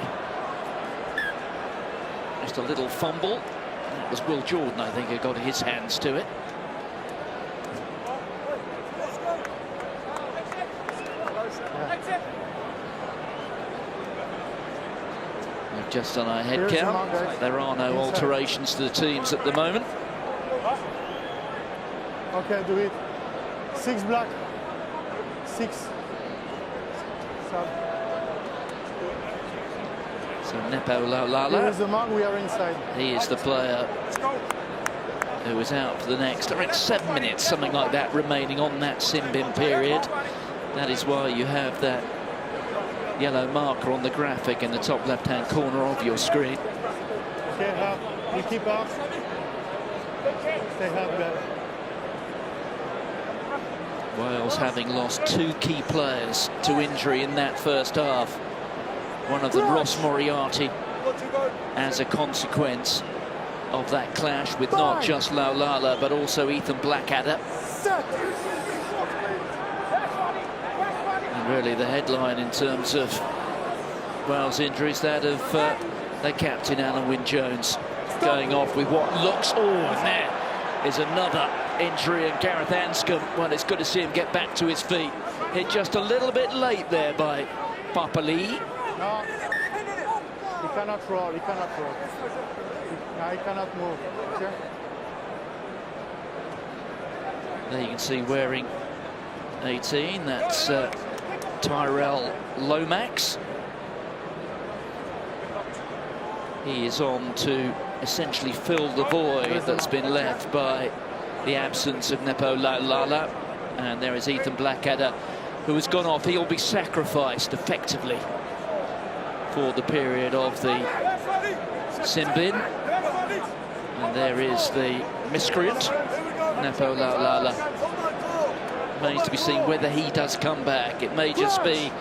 Just a little fumble. That was Will Jordan, I think, who got his hands to it. Just on our head Here's the count, mark, guys. there are no Inside. alterations to the teams at the moment. Okay, do it. 6 black. 6. Sub. So Nepo Here is Laulala, the mark, we are inside. he is the player who is out for the next, I think, 7 minutes, something like that, remaining on that sin bin period. That is why you have that yellow marker on the graphic in the top left-hand corner of your screen. Okay, half. We keep off. Stay half, guys. Wales having lost 2 key players to injury in that first half. One of them, Ross Moriarty, as a consequence of that clash with not just Laulala but also Ethan Blackadder. And really the headline in terms of Wales injuries, that of their captain Alan Wynne-Jones going off with what looks, and there is another injury, and Gareth Anscombe, well, it's good to see him get back to his feet. Hit just a little bit late there by Papali. No, he cannot roll, he cannot roll. No, he cannot move. Okay? There you can see wearing 18, that's Tyrell Lomax. He is on to essentially fill the void that's been left by the absence of Nepo Laulala. And there is Ethan Blackadder, who has gone off. He'll be sacrificed effectively for the period of the sin bin. And there is the miscreant, Nepo Laulala. Remains to be seen whether he does come back. It may just be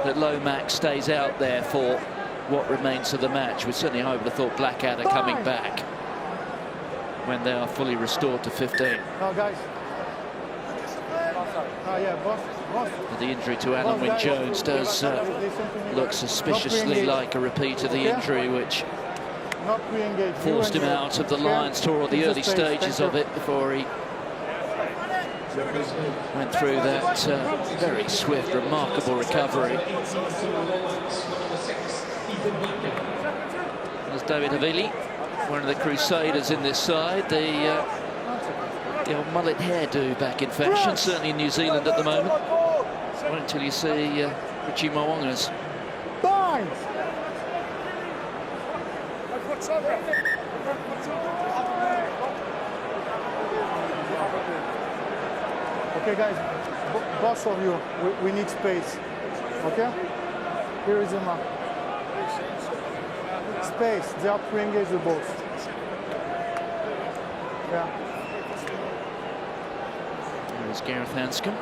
that Lomax stays out there for what remains of the match. We certainly, I would have thought Blackadder coming back when they are fully restored to 15. No, guys. Yeah, boss. But the injury to Alan Wynne-Jones does look suspiciously like a repeat of the injury which forced him out of the Lions tour, or the early stages of it, before he went through that very swift, remarkable recovery. There's David Havili, one of the crusaders in this side. The old mullet hairdo back in fashion, certainly in New Zealand at the moment. Wait until you see Richie Mo'unga's. Okay, guys, both of you, we need space. Okay? Here is the mark. Space, they are to engage the balls. Yeah. There's Gareth Anscombe.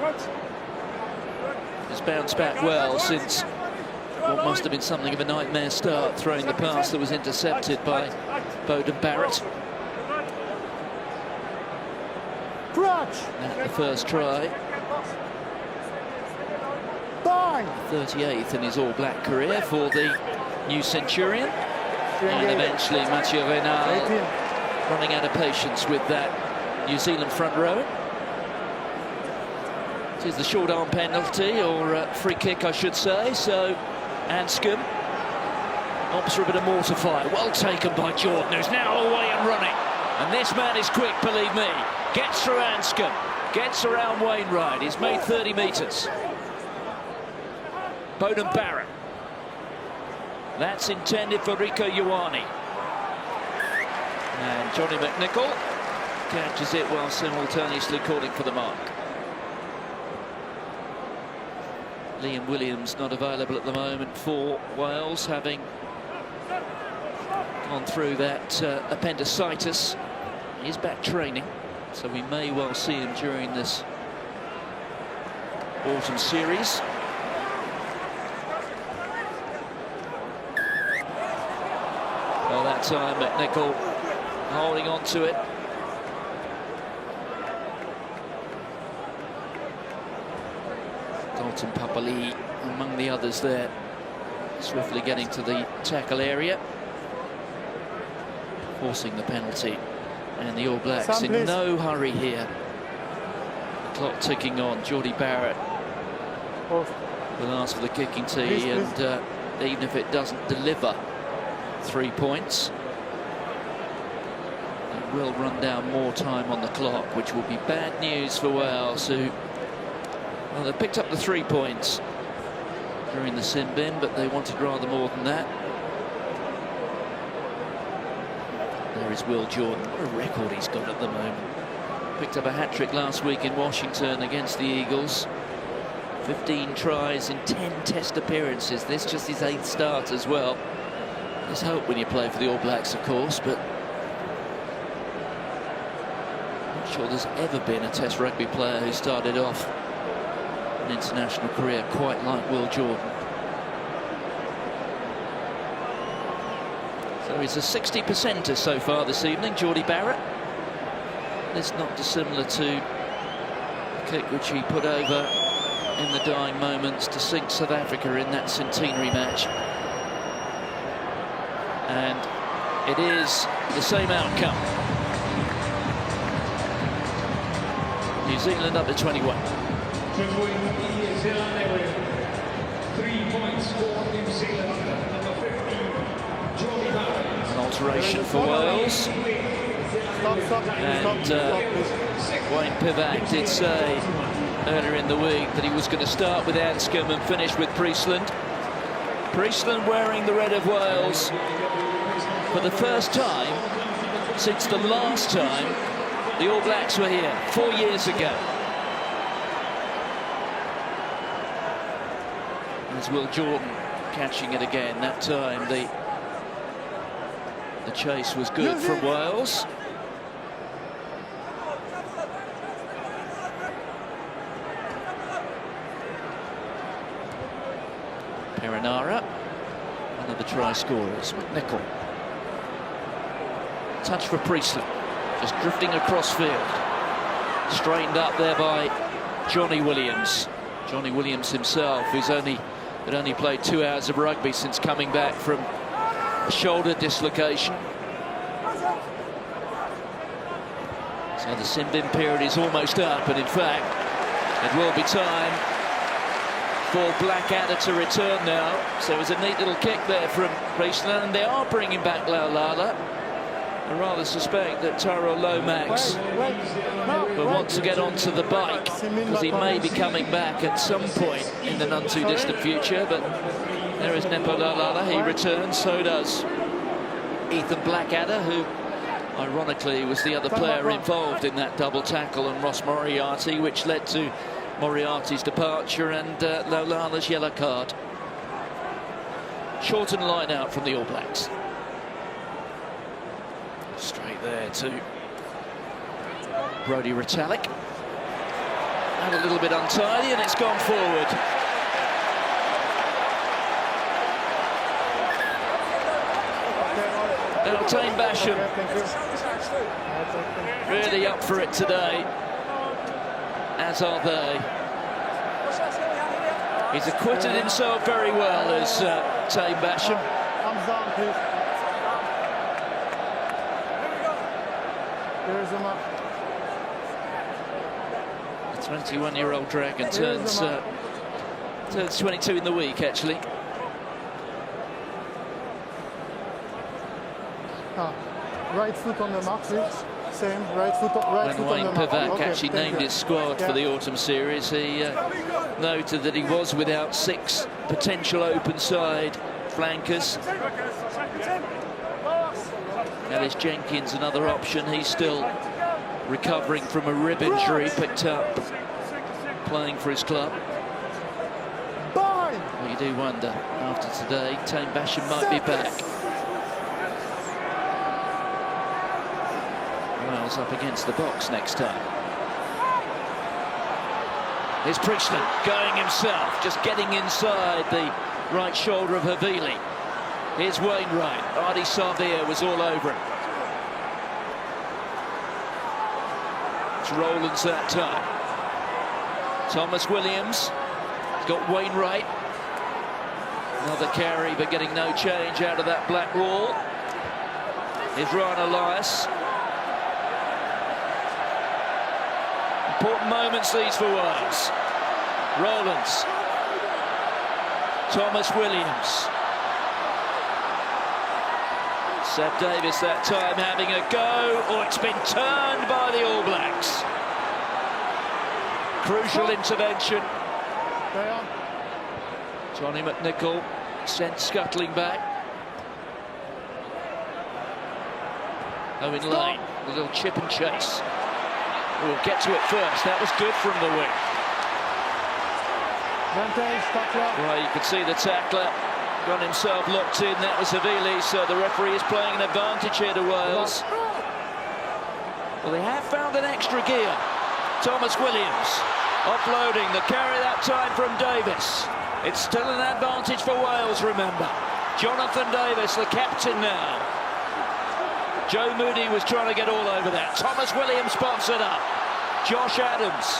Has bounced back well since what must have been something of a nightmare start, throwing the pass that was intercepted by Beauden Barrett. At the first try. 38th in his all-black career for the new Centurion. And eventually Mathieu Reynal running out of patience with that New Zealand front row. It is the short arm penalty, or free kick I should say, so Anscombe opts for a bit of mortify. Well taken by Jordan, who's now away and running. And this man is quick, believe me. Gets through Anscombe, gets around Wainwright. He's made 30 metres. Beauden Barrett. That's intended for Rico Ioane. And Johnny McNichol catches it while simultaneously calling for the mark. Liam Williams not available at the moment for Wales, having gone through that appendicitis. He's back training, so we may well see him during this autumn series. Well, that time McNichol holding on to it. Dalton Papali among the others there, swiftly getting to the tackle area, forcing the penalty. And the All Blacks in no hurry here. The clock ticking on. Geordie Barrett will ask for the kicking tee, and even if it doesn't deliver, 3 points. It will run down more time on the clock, which will be bad news for Wales, who, well, they picked up the 3 points during the sin bin, but they wanted rather more than that. There is Will Jordan. What a record he's got at the moment. Picked up a hat-trick last week in Washington against the Eagles. 15 tries in 10 test appearances. This just his 8th start as well. There's hope when you play for the All Blacks, of course, but I'm not sure there's ever been a test rugby player who started off an international career quite like Will Jordan. So he's a 60%er so far this evening, Geordie Barrett. It's not dissimilar to the kick which he put over in the dying moments to sink South Africa in that centenary match. And it is the same outcome. New Zealand up to 21. 3 points for New Zealand, number 15, Geordie Barrett. An alteration for Wales. And Wayne Pivac did say earlier in the week that he was going to start with Anscombe and finish with Priestland. Priestland wearing the red of Wales for the first time since the last time the All Blacks were here, 4 years ago. There's Will Jordan catching it again. That time the chase was good from Wales. Perenara, one of the try scorers. McNichol. Touch for Priestland, just drifting across field. Straightened up there by Johnny Williams. Johnny Williams himself, who's only played 2 hours of rugby since coming back from a shoulder dislocation. So the sin bin period is almost up, and in fact, it will be time for Blackadder to return now. So it was a neat little kick there from Priestland, and they are bringing back Laulala. I rather suspect that Tyrell Lomax will want to get onto the bike, because he may be coming back at some point in the none too distant future. But there is Nepo Laulala, he returns, so does Ethan Blackadder, who ironically was the other player involved in that double tackle on Ross Moriarty, which led to Moriarty's departure and Laulala's yellow card. Shortened line out from the All Blacks. Straight there to Brodie Retallick. And a little bit untidy, and it's gone forward. Now Tane Basham really up for it today, as are they. He's acquitted himself very well as Tane Basham. The 21-year-old Dragon turns 22 in the week, actually. Right foot on the mark, please. Same, right foot on the mark. Wayne Pivac actually named his squad for the autumn series. He noted that he was without 6 potential open side flankers. Ellis Jenkins, another option. He's still recovering from a rib injury picked up playing for his club. Well, you do wonder, after today, Tane Basham might be back. Wales up against the box next time. Here's Priestland going himself, just getting inside the right shoulder of Havili. Here's Wainwright. Artie Savia was all over him. It's Rowlands that time. Thomas Williams. He's got Wainwright. Another carry, but getting no change out of that black wall. Here's Ryan Elias. Important moments these for Wales. Rowlands. Thomas Williams. Seb Davis that time having a go. Oh, it's been turned by the All Blacks. Crucial intervention. Johnny McNichol sent scuttling back. Owen Lane, a little chip and chase. We'll get to it first. That was good from the wing. Well, you could see the tackler got himself locked in. That was Havili, so the referee is playing an advantage here to Wales. Well, they have found an extra gear. Thomas Williams offloading the carry that time from Davis. It's still an advantage for Wales, remember. Jonathan Davis, the captain now. Joe Moody was trying to get all over that. Thomas Williams spots it up. Josh Adams.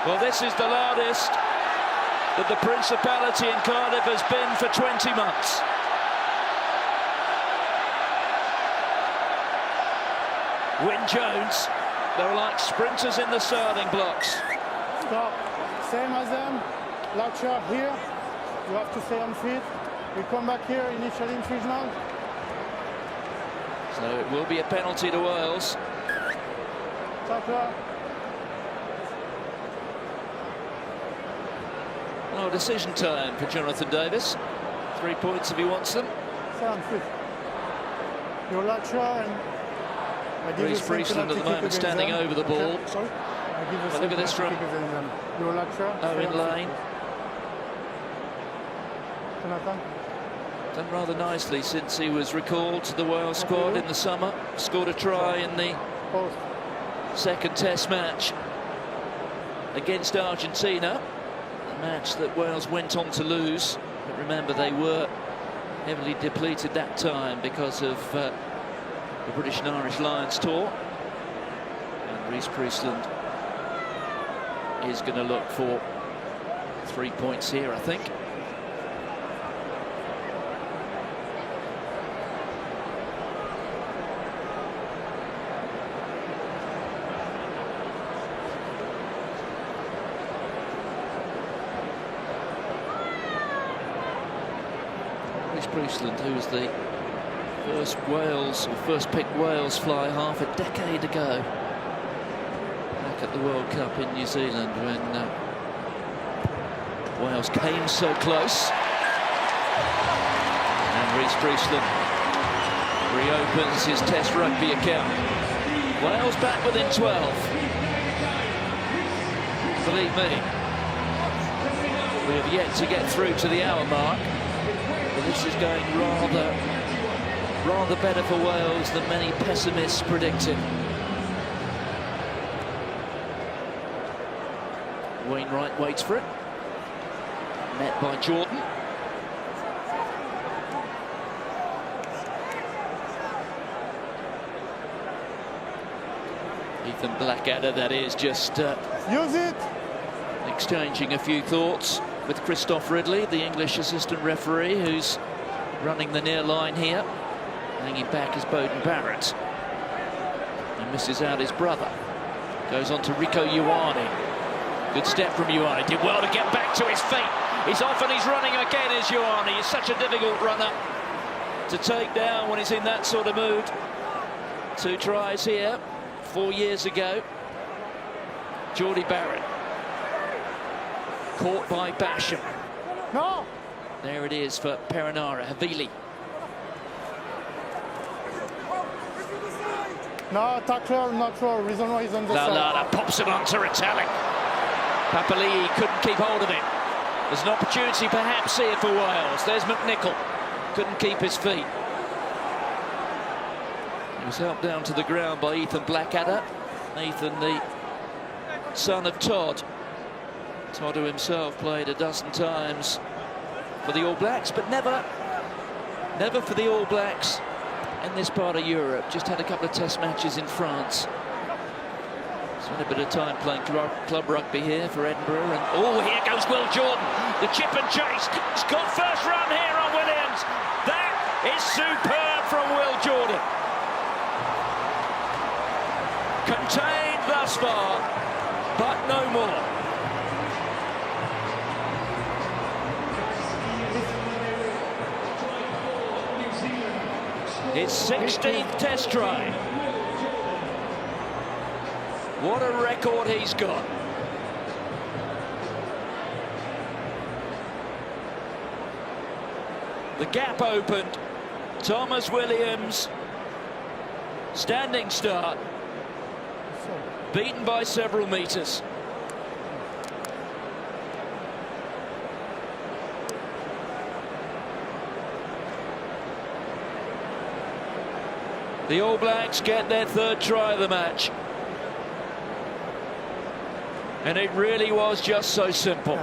Well, this is the loudest that the Principality in Cardiff has been for 20 months. Wyn Jones, they were like sprinters in the starting blocks. Stop. Same as them. Latcher here. You have to stay on feet. We come back here, initial infringement. So it will be a penalty to Wales. Tackler. Oh, decision time for Jonathan Davis. 3 points if he wants them. Stay on feet. Your Latcher and Reece Priestland at the moment standing over the ball. Okay. Sorry? Well, look at this from your Latcher. Owen Lane. Jonathan. Done rather nicely since he was recalled to the Wales squad in the summer. Scored a try in the second Test match against Argentina. A match that Wales went on to lose. But remember, they were heavily depleted that time because of the British and Irish Lions tour. And Reece Priestland is going to look for 3 points here, I think. Priestland, who was the first pick Wales fly half a decade ago, back at the World Cup in New Zealand when Wales came so close. And Reece Priestland reopens his Test rugby account. Wales back within 12. Believe me, we have yet to get through to the hour mark. But this is going rather better for Wales than many pessimists predicted. Wainwright waits for it. Met by Jordan. Ethan Blackadder, that is, just use it. Exchanging a few thoughts with Christoph Ridley, the English assistant referee, who's running the near line here. Hanging back is Beauden Barrett. And misses out his brother. Goes on to Rico Ioane. Good step from Ioane. Did well to get back to his feet. He's off and he's running again, is Ioane. He's such a difficult runner to take down when he's in that sort of mood. 2 tries here 4 years ago. Geordie Barrett. Caught by Basham. No. There it is for Perinara. Havili. No, tackler, not sure. Reason why he's on the side. Lallana pops it onto Retallick. Papali'i couldn't keep hold of it. There's an opportunity perhaps here for Wales. There's McNichol. Couldn't keep his feet. He was helped down to the ground by Ethan Blackadder. Ethan, the son of Todd. Todd, who himself played a dozen times for the All Blacks, but never for the All Blacks in this part of Europe. Just had a couple of Test matches in France. Spent a bit of time playing club rugby here for Edinburgh. And oh, here goes Will Jordan, the chip and chase. He's got first run here on Williams. That is superb from Will Jordan. Contained thus far, but no more. His 16th test try. What a record he's got. The gap opened. Thomas Williams, standing start, beaten by several meters. The All Blacks get their third try of the match. And it really was just so simple.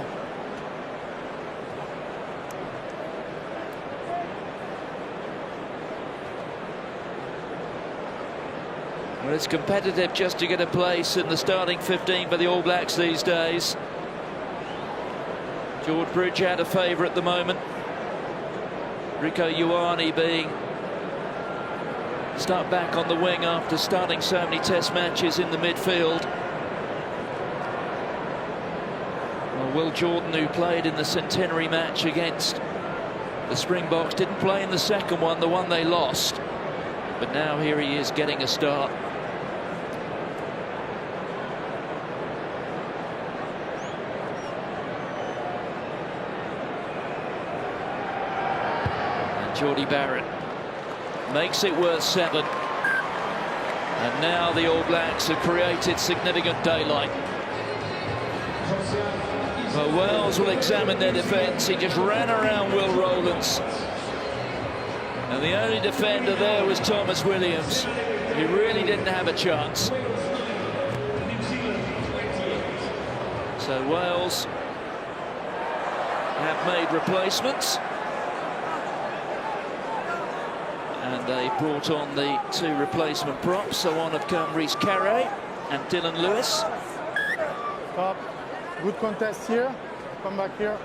Well, it's competitive just to get a place in the starting 15 for the All Blacks these days. George Bridge out of favour at the moment. Rico Ioane being stuck back on the wing after starting so many test matches in the midfield. Well, Will Jordan, who played in the centenary match against the Springboks, didn't play in the second one, the one they lost. But now here he is getting a start. Geordie Barrett makes it worth 7. And now the All Blacks have created significant daylight. Well, Wales will examine their defence. He just ran around Will Rowlands. And the only defender there was Thomas Williams. He really didn't have a chance. So Wales have made replacements. And they brought on the 2 replacement props. So on have come Rhys Carré and Dylan Lewis. Top. Good contest here. Come back here.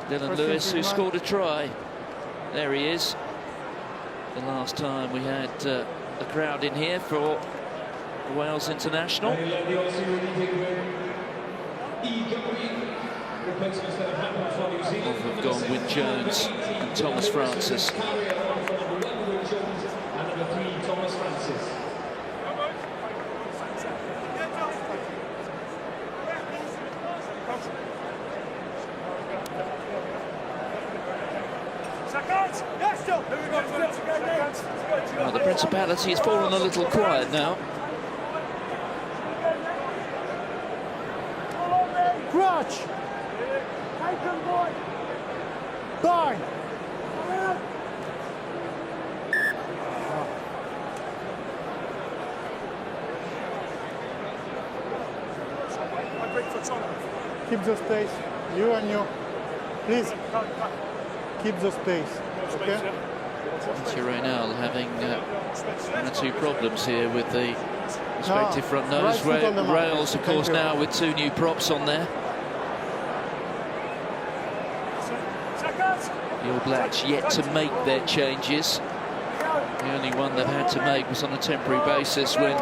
Dylan Lewis, who scored a try. There he is. The last time we had a crowd in here for Wales International. Off have gone with Jones and Thomas Francis. Well, the Principality has fallen a little quiet now. Crutch! Darn! Keep the space. You and you. Please. Keep the space. Okay? Reynal having 1 or 2 problems here with the respective front nose. Rails, of course, now with 2 new props on there. The All Blacks yet to make their changes. The only one they've had to make was on a temporary basis when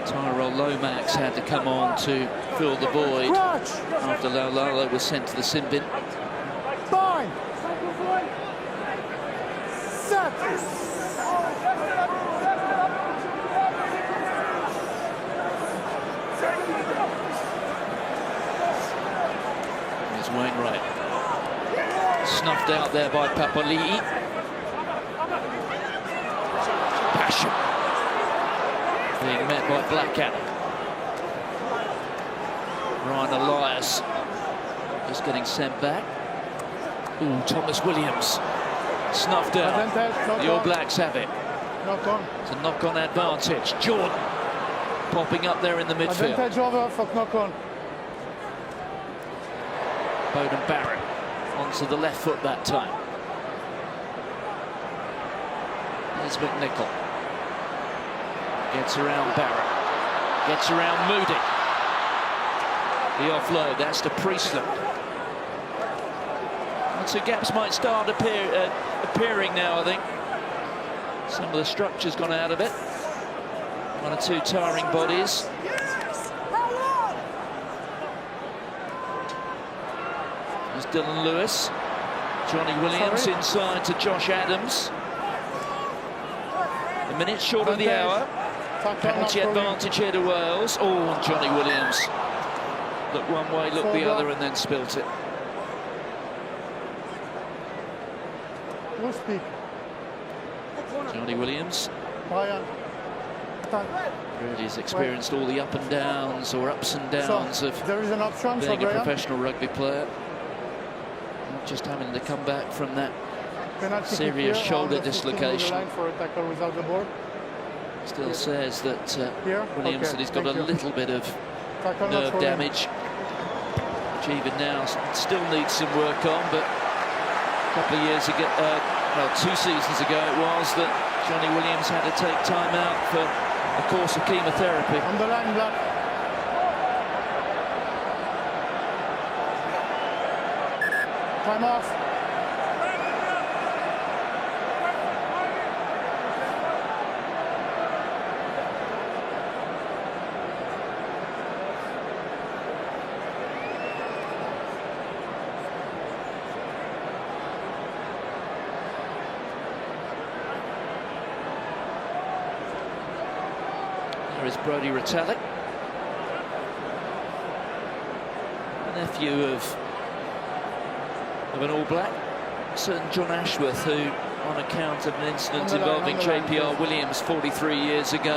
Tyrell Lomax had to come on to fill the void after Laulala was sent to the sin bin. Fine. Set. Here's Wainwright. Snuffed out there by Papali'i. Passion being met by Blackadder. Ryan Elias just getting sent back. Ooh, Thomas Williams snuffed out. The All Blacks have it. Knock on. It's a knock-on advantage. Jordan popping up there in the midfield. Advantage over for knock on. Bowden Barrett onto the left foot that time. There's McNichol. Gets around Barrett. Gets around Moody. The offload, that's to Priestland. And so gaps might start appearing now, I think. Some of the structure's gone out of it. 1 or 2 tiring bodies. There's Dylan Lewis. Johnny Williams inside to Josh Adams. A minute short of the hour. Penalty advantage here to Wales. Oh, and Johnny Williams looked one way, looked the other, and then spilt it. Who speak? Johnny Williams Brian. really has experienced all the up and downs, or ups and downs, So, of there is an option for being a Brian. professional rugby player. Not just having to come back from that Penalty serious kick here, shoulder on the 15 dislocation. line for a tackle without the ball. Still says that Here? Williams Okay, that he's got a thank you. little bit of Tackle not nerve for him. damage, which even now still needs some work on. But a couple of years ago, well, 2 seasons ago it was, that Johnny Williams had to take time out for a course of chemotherapy. On the line, Black. Time off. There is Brodie Retallick, nephew of an All Black, Sir John Ashworth, who, on account of an incident involving JPR Williams 43 years ago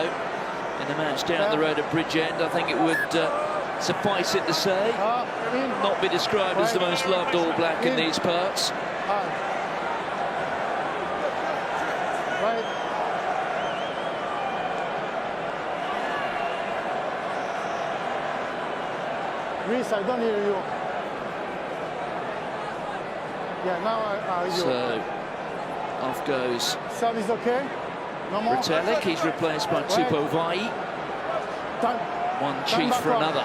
in a match down the road at Bridgend, I think it would suffice it to say, not be described as the most loved All Black in these parts. Right. Reese, I don't hear you. Yeah, now I hear you. So off goes Service okay? No more? Retallick. He's replaced by Tupou Vai. Time. One chief for another.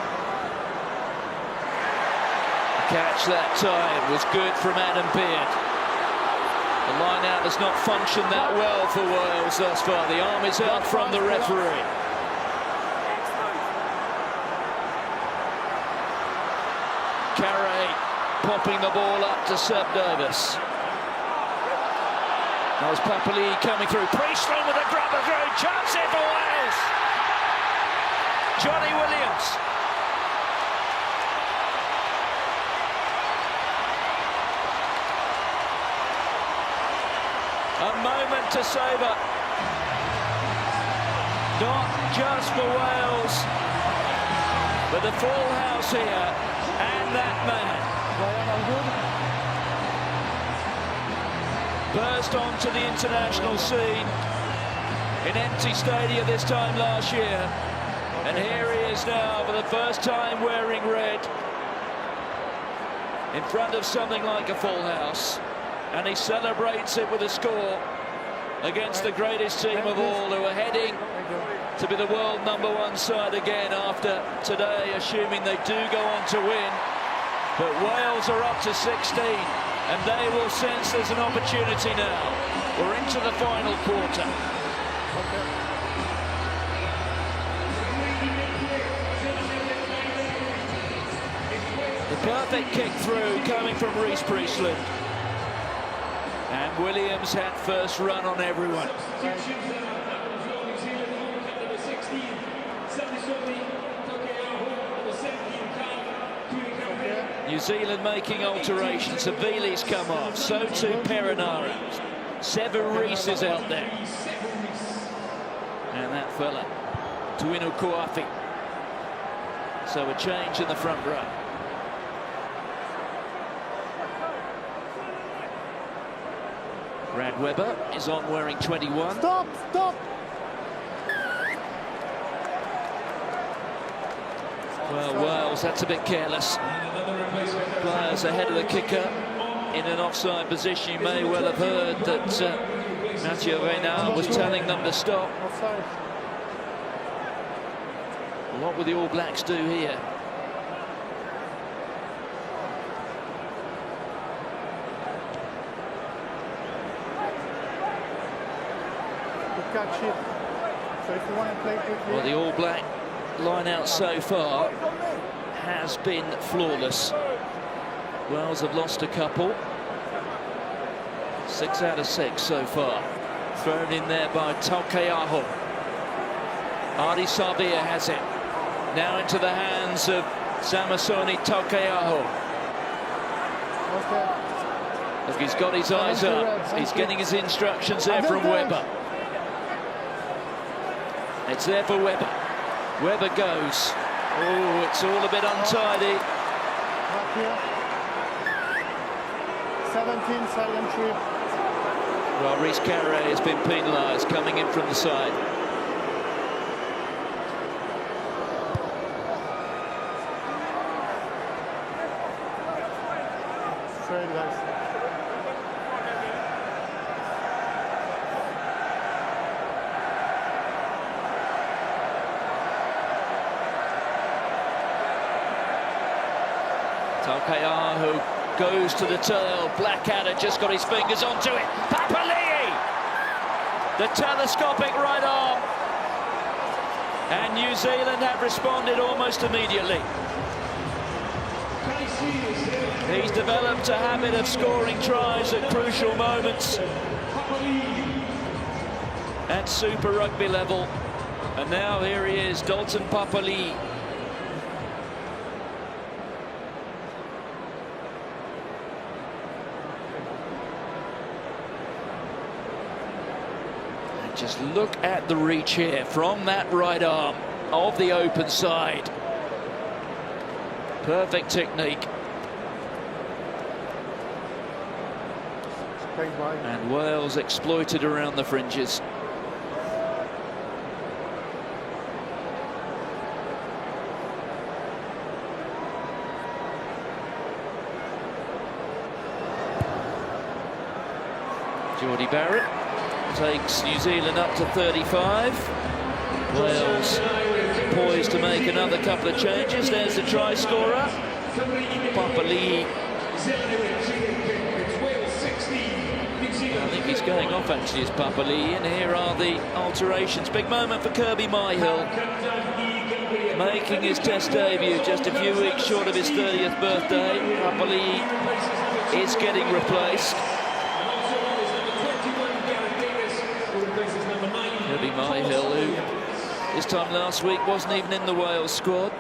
The catch that time was good from Adam Beard. The line-out has not functioned that well for Wales thus far. The arm is out from the referee. Carey popping the ball up to Seb Davis. That was Papali coming through. Priestland with a grubber through. Chance here for Wales. Johnny Williams. A moment to savour. Not just for Wales, but the full house here, and that man. Burst onto the international scene in empty stadia this time last year, and here he is now for the first time wearing red in front of something like a full house, and he celebrates it with a score against the greatest team of all, who are heading to be the world #1 side again after today, assuming they do go on to win. But Wales are up to 16, and they will sense there's an opportunity now. We're into the final quarter. The perfect kick through coming from Reece Priestland. And Williams had first run on everyone. New Zealand making alterations. Savili's come off, so too Perinara. Seven Reece is out there. And that fella, Tuinu Koafi. So a change in the front row. Brad Webber is on wearing 21. Stop! Stop! Well, Wales, that's a bit careless. Players ahead of the kicker in an offside position. You may well have heard that Mathieu Reynard was telling them to stop. Offside. What will the All Blacks do here? Catch it. So if you want to play quickly. Well, the All Black line out so far has been flawless. Wales have lost a couple. 6 out of 6 so far. Thrown in there by Takeaho. Ardi Sabia has it. Now into the hands of Samasoni Takeaho. Okay. Look, he's got his eyes up. He's getting his instructions there from Weber. It's there for Weber. Weber goes. Oh, it's all a bit untidy. Back here. 17 silent trip. Well, Rhys Carre has been penalised coming in from the side. Straight, guys. Takeaho goes to the tail. Blackadder just got his fingers onto it. Papali'i! The telescopic right arm. And New Zealand have responded almost immediately. He's developed a habit of scoring tries at crucial moments at Super Rugby level. And now here he is, Dalton Papali'i. Just look at the reach here from that right arm of the open side. Perfect technique. And Wales exploited around the fringes. Geordie Barrett takes New Zealand up to 35. Wales poised to make another couple of changes. There's the try scorer, Papali'i. I think he's going off actually as Papali'i, and here are the alterations. Big moment for Kirby Myhill, making his Test debut just a few weeks short of his 30th birthday. Papali'i is getting replaced. Kirby Myhill, who this time last week wasn't even in the Wales squad.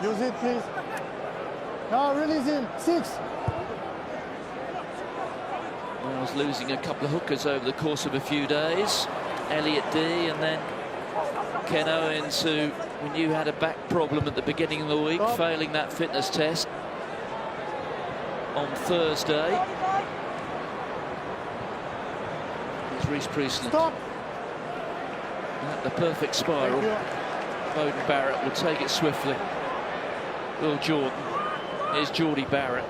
Use it, please. Now release him. 6. Wales losing a couple of hookers over the course of a few days. Elliot Dee and then Ken Owens, who we knew had a back problem at the beginning of the week, failing that fitness test on Thursday. Here's Reece Priestland. Stop. At the perfect spiral. Beauden Barrett will take it swiftly. Will Jordan. Here's Geordie Barrett.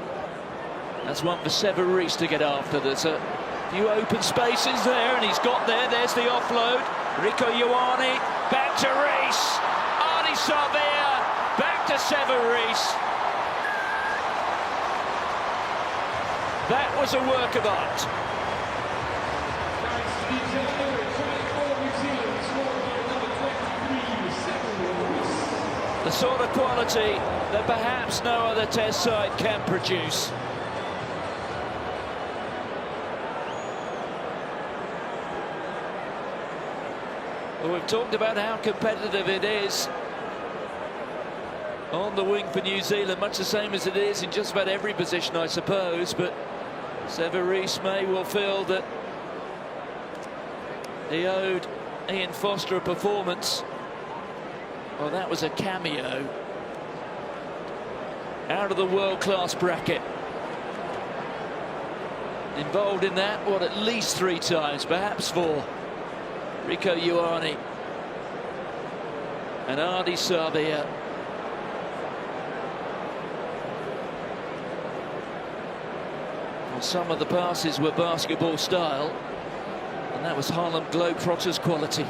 That's one for Sever Reece to get after. There's a few open spaces there, and he's got there. There's the offload. Rieko Ioane, back to Reece. Ardi Sabia, back to Sever Reece. That was a work of art. The sort of quality that perhaps no other Test side can produce. Well, we've talked about how competitive it is on the wing for New Zealand, much the same as it is in just about every position, I suppose, but Sever Reece may well feel that he owed Ian Foster a performance. Well, that was a cameo out of the world-class bracket. Involved in that, what, at least 3 times, perhaps 4. Rieko Ioane and Ardi Sabia. Well, some of the passes were basketball style, and that was Harlem Globetrotters quality.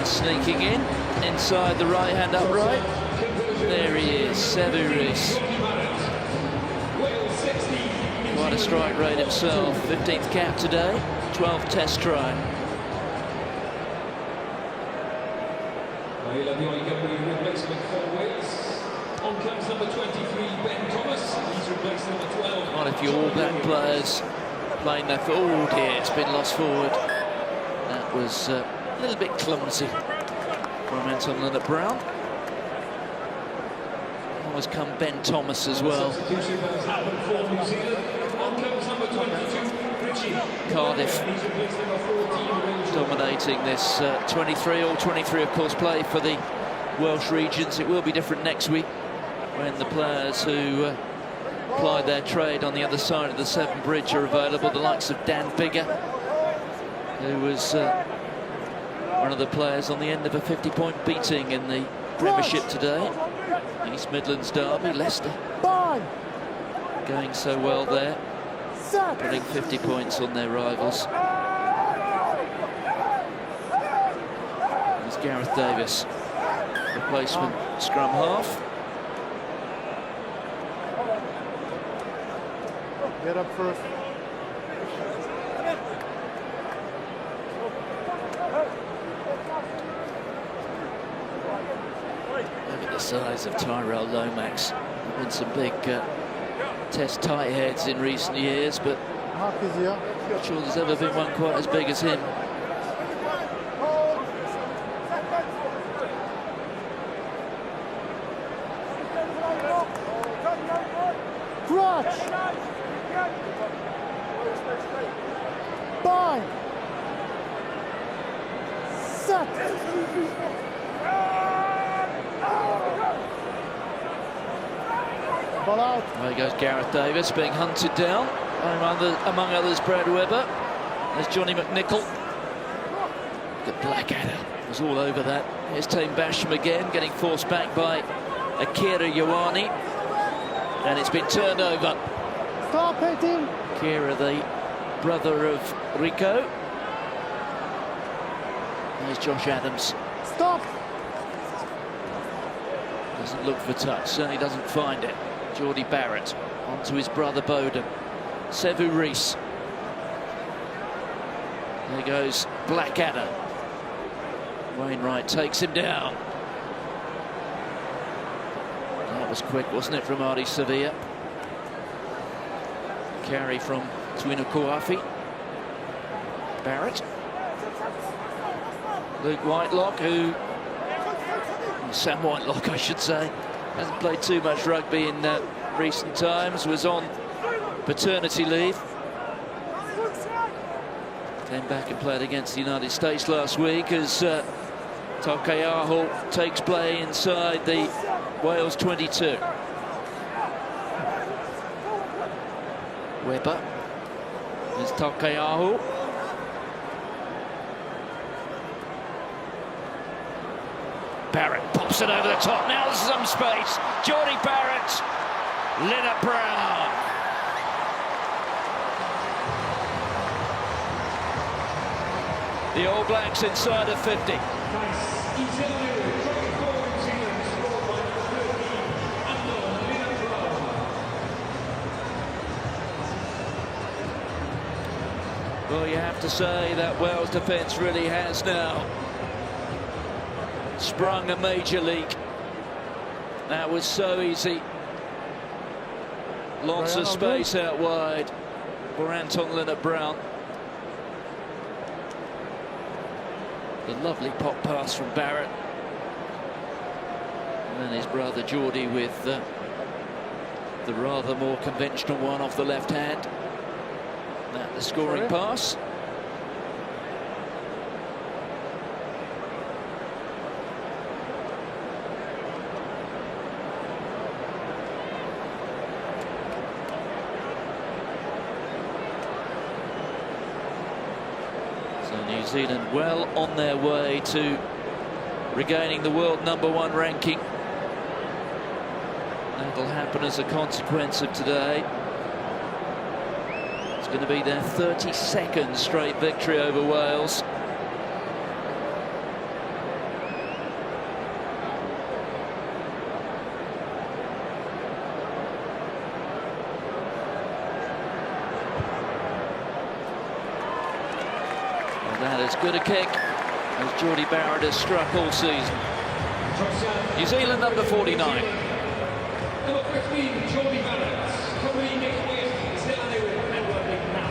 Sneaking in inside the right hand upright. There he is, Sevu Rees. Quite a strike rate himself. 15th cap today, 12th test try. On comes number 23, Ben Thomas. He's replaced number 12. Quite a few All Black players playing their forward here. It's been lost forward. That was a little bit clumsy from Anton Leonard-Brown. Always come Ben Thomas as well. Substitution has happened for New Zealand. On comes number 22, Richie. Cardiff He's replaced number 14, dominating this 23. All 23, of course, play for the Welsh regions. It will be different next week when the players who plied their trade on the other side of the Severn Bridge are available. The likes of Dan Biggar, who was one of the players on the end of a 50-point beating in the Premiership today. East Midlands derby, Leicester going so well there, putting 50 points on their rivals. There's Gareth Davis, replacement scrum half. Get up first. Look at the size of Tyrell Lomax. There have been some big test tight heads in recent years, but Mark is here. I'm not sure there's ever been one quite as big as him. Crutch! Bind! Set! Ball out. There goes Gareth Davis being hunted down, among others Brad Webber. There's Johnny McNichol. The Blackadder was all over that. Here's Tame Basham again, getting forced back by Akira Ioane. And it's been turned over. Stop hitting! Akira, the brother of Rico. There's Josh Adams. Stop! Doesn't look for touch, certainly doesn't find it. Geordie Barrett onto his brother Bowden. Sevu Rees. There goes Blackadder. Wainwright takes him down. That was quick, wasn't it, from Ardi Sevilla? Carry from Tuina Kouafi. Barrett. Luke Whitelock, Sam Whitelock, I should say, hasn't played too much rugby in recent times, was on paternity leave. Came back and played against the United States last week as Taukei'aho takes play inside the Wales 22. Webber. There's Taukei'aho. Barrett pops it over the top. Now there's some space. Geordie Barrett. Leonard-Brown. The All Blacks inside of 50. Well, you have to say that Wales defence really has now sprung a major leak. That was so easy. Lots of space out wide for Anton Leonard-Brown. The lovely pop pass from Barrett. And then his brother Geordie with the rather more conventional one off the left hand. That the scoring pass. So New Zealand well on their way to regaining the world #1 ranking. That'll happen as a consequence of today. It's going to be their 32nd straight victory over Wales. And as good a kick as Geordie Barrett has struck all season. New Zealand number 49. Number 15, Geordie Barrett. Covering Wales, Zelander and running now.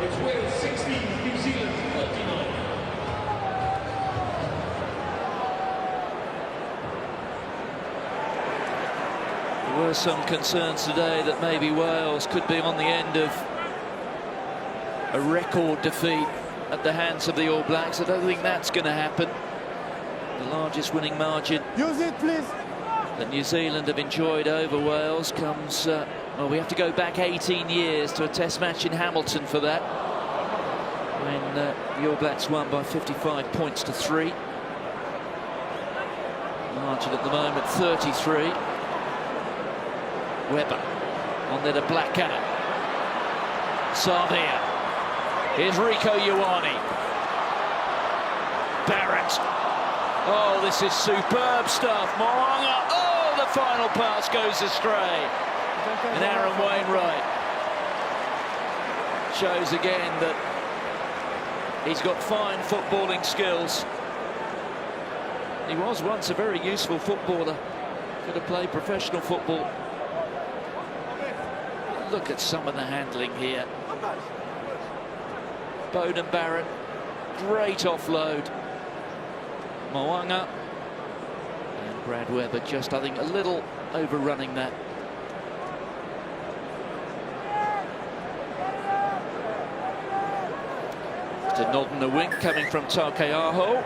It's Wales 16, New Zealand 39. There were some concerns today that maybe Wales could be on the end of a record defeat at the hands of the All Blacks. I don't think that's going to happen. The largest winning margin Use it, please. that New Zealand have enjoyed over Wales comes, well, we have to go back 18 years to a test match in Hamilton for that, when the All Blacks won by 55 points to 3. Margin at the moment 33. Webber on there to Blackadder. Sarvia. Here's Rico Ioane. Barrett. Oh, this is superb stuff. Mo'unga. Oh, the final pass goes astray. And Aaron Wainwright shows again that he's got fine footballing skills. He was once a very useful footballer. Could have played professional football. Look at some of the handling here. Bowden Barrett, great offload. Mo'unga and Brad Webber just, I think, a little overrunning that. Just a nod and a wink coming from Taukei'aho.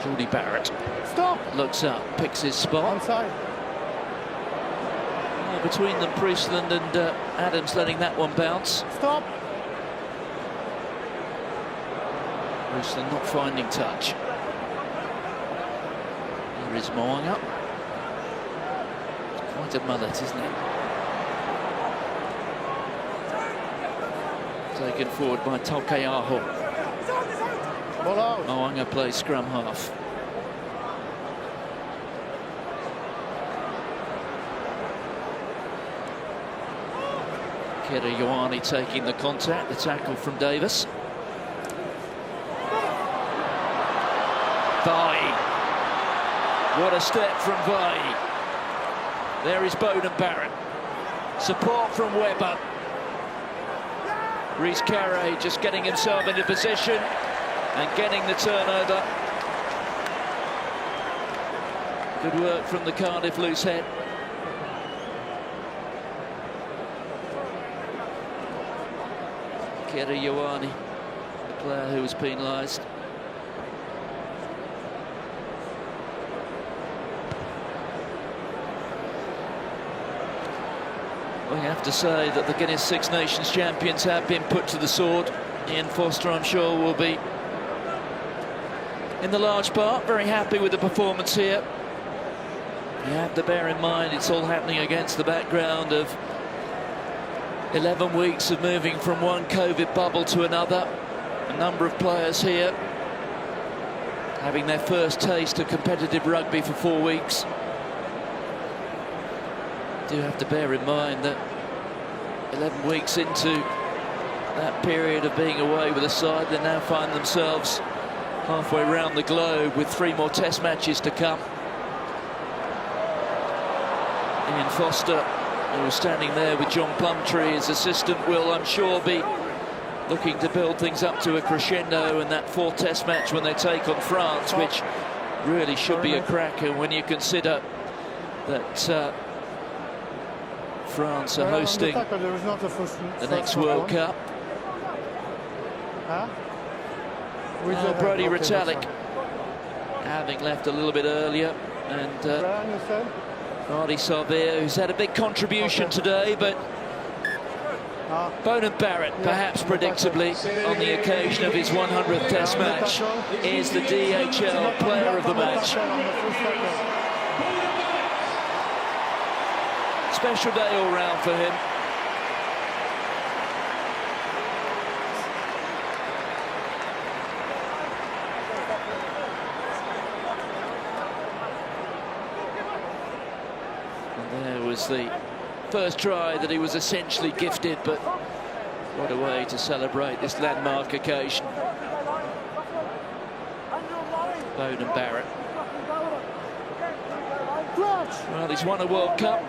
Geordie Barrett. Stop. Looks up, picks his spot. Onside. Between them, Priestland and Adams letting that one bounce. Stop. Priestland not finding touch. Here is Mo'unga. Quite a mullet, isn't it? Taken forward by Taukei'aho. Ball out. Mo'unga plays scrum half. Kera Ioane taking the contact, the tackle from Davis. Vai. What a step from Vai. There is Bowden Barrett. Support from Webber. Rhys Carre just getting himself into position and getting the turnover. Good work from the Cardiff loose head. Kera Ioane, the player who was penalised. We have to say that the Guinness Six Nations champions have been put to the sword. Ian Foster, I'm sure, will be, in the large part, very happy with the performance here. You have to bear in mind it's all happening against the background of 11 weeks of moving from one COVID bubble to another. A number of players here having their first taste of competitive rugby for 4 weeks. Do have to bear in mind that 11 weeks into that period of being away with a side, they now find themselves halfway around the globe with 3 more test matches to come. Ian Foster, who was standing there with John Plumtree as assistant, will, I'm sure, be looking to build things up to a crescendo in that 4th test match when they take on France, which really should be a cracker when you consider that France are hosting the next World Cup. Now Brodie Retallick, having left a little bit earlier, and Marty Sarvia, who's had a big contribution today, but Bowden Barrett, perhaps predictably, on the occasion of his 100th Test match, is the DHL player of the match. Special day all round for him. And there was the first try that he was essentially gifted, but what a way to celebrate this landmark occasion. Bowden Barrett. Well, he's won a World Cup.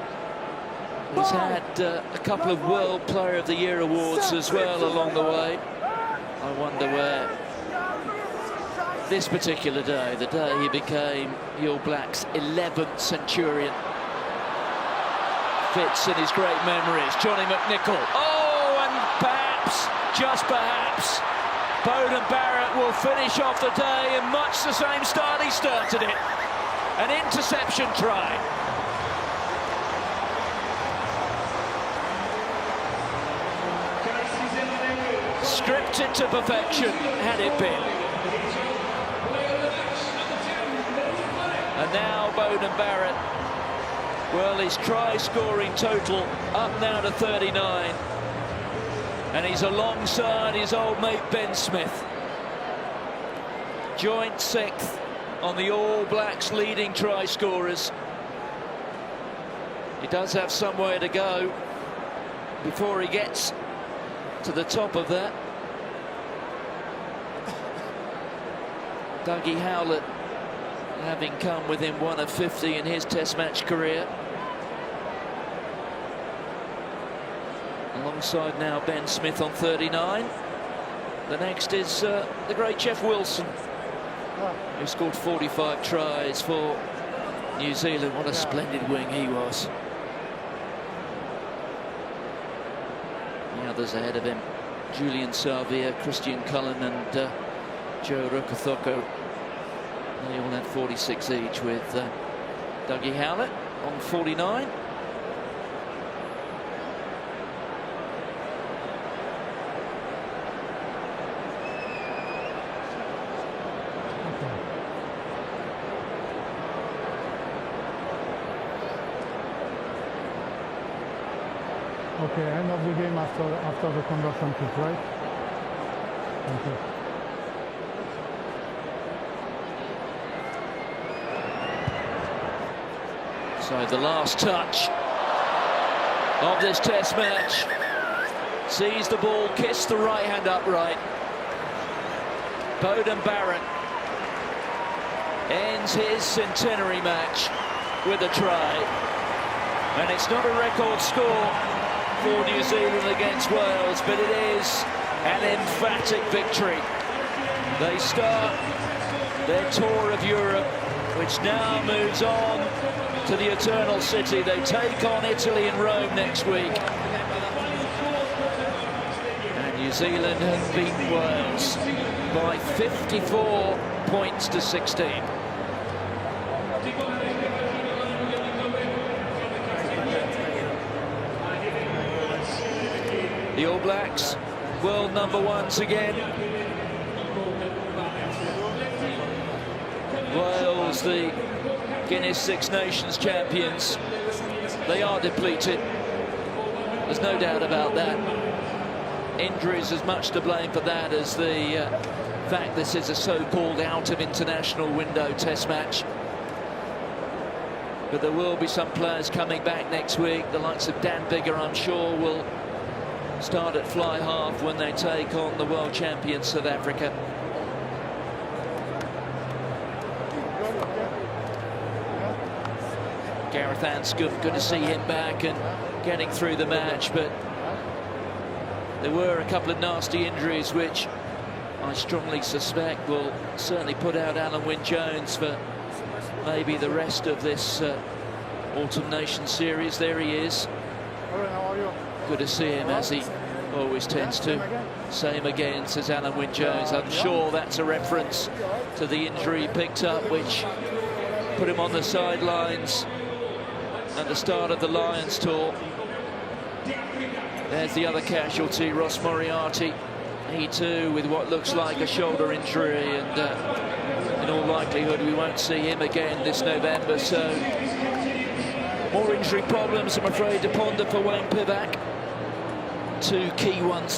He's had a couple of World Player of the Year awards as well along the way. I wonder where this particular day, the day he became the All Blacks' 11th centurion, fits in his great memories. Johnny McNichol. Oh, and perhaps, just perhaps, Bowden Barrett will finish off the day in much the same style he started it. An interception try. Scripted to perfection, had it been. And now Bowden Barrett, well, his try-scoring total up now to 39. And he's alongside his old mate Ben Smith. Joint 6th on the All Blacks leading try-scorers. He does have some way to go before he gets to the top of that. Dougie Howlett, having come within 1 of 50 in his Test match career. Alongside now Ben Smith on 39. The next is the great Jeff Wilson, who scored 45 tries for New Zealand. What a splendid wing he was. The others ahead of him, Julian Savia, Christian Cullen and Joe Rukathoko. They all had 46 each, with Dougie Howlett on 49. Okay, end of the game after the conversion kick, right? Thank you. So the last touch of this Test match sees the ball kiss the right hand upright. Bowden Barrett ends his centenary match with a try, and it's not a record score for New Zealand against Wales, but it is an emphatic victory. They start their tour of Europe, which now moves on to the Eternal City. They take on Italy in Rome next week. And New Zealand have beaten Wales by 54 points to 16. The All Blacks, world number ones again. Wales, the Guinness Six Nations champions. They are depleted. There's no doubt about that. Injuries as much to blame for that as the fact this is a so-called out of international window Test match. But there will be some players coming back next week. The likes of Dan Biggar, I'm sure, will start at fly half when they take on the world champions South Africa. Gareth Anscombe, good to see him back and getting through the match, but there were a couple of nasty injuries which I strongly suspect will certainly put out Alan Wynne-Jones for maybe the rest of this Autumn Nations series. There he is. Good to see him, as he always tends to. Same again, says Alan Wynne-Jones. I'm sure that's a reference to the injury he picked up, which put him on the sidelines at the start of the Lions tour. There's the other casualty, Ross Moriarty. He too with what looks like a shoulder injury, and in all likelihood we won't see him again this November. So more injury problems, I'm afraid, to ponder for Wayne Pivac. Two key ones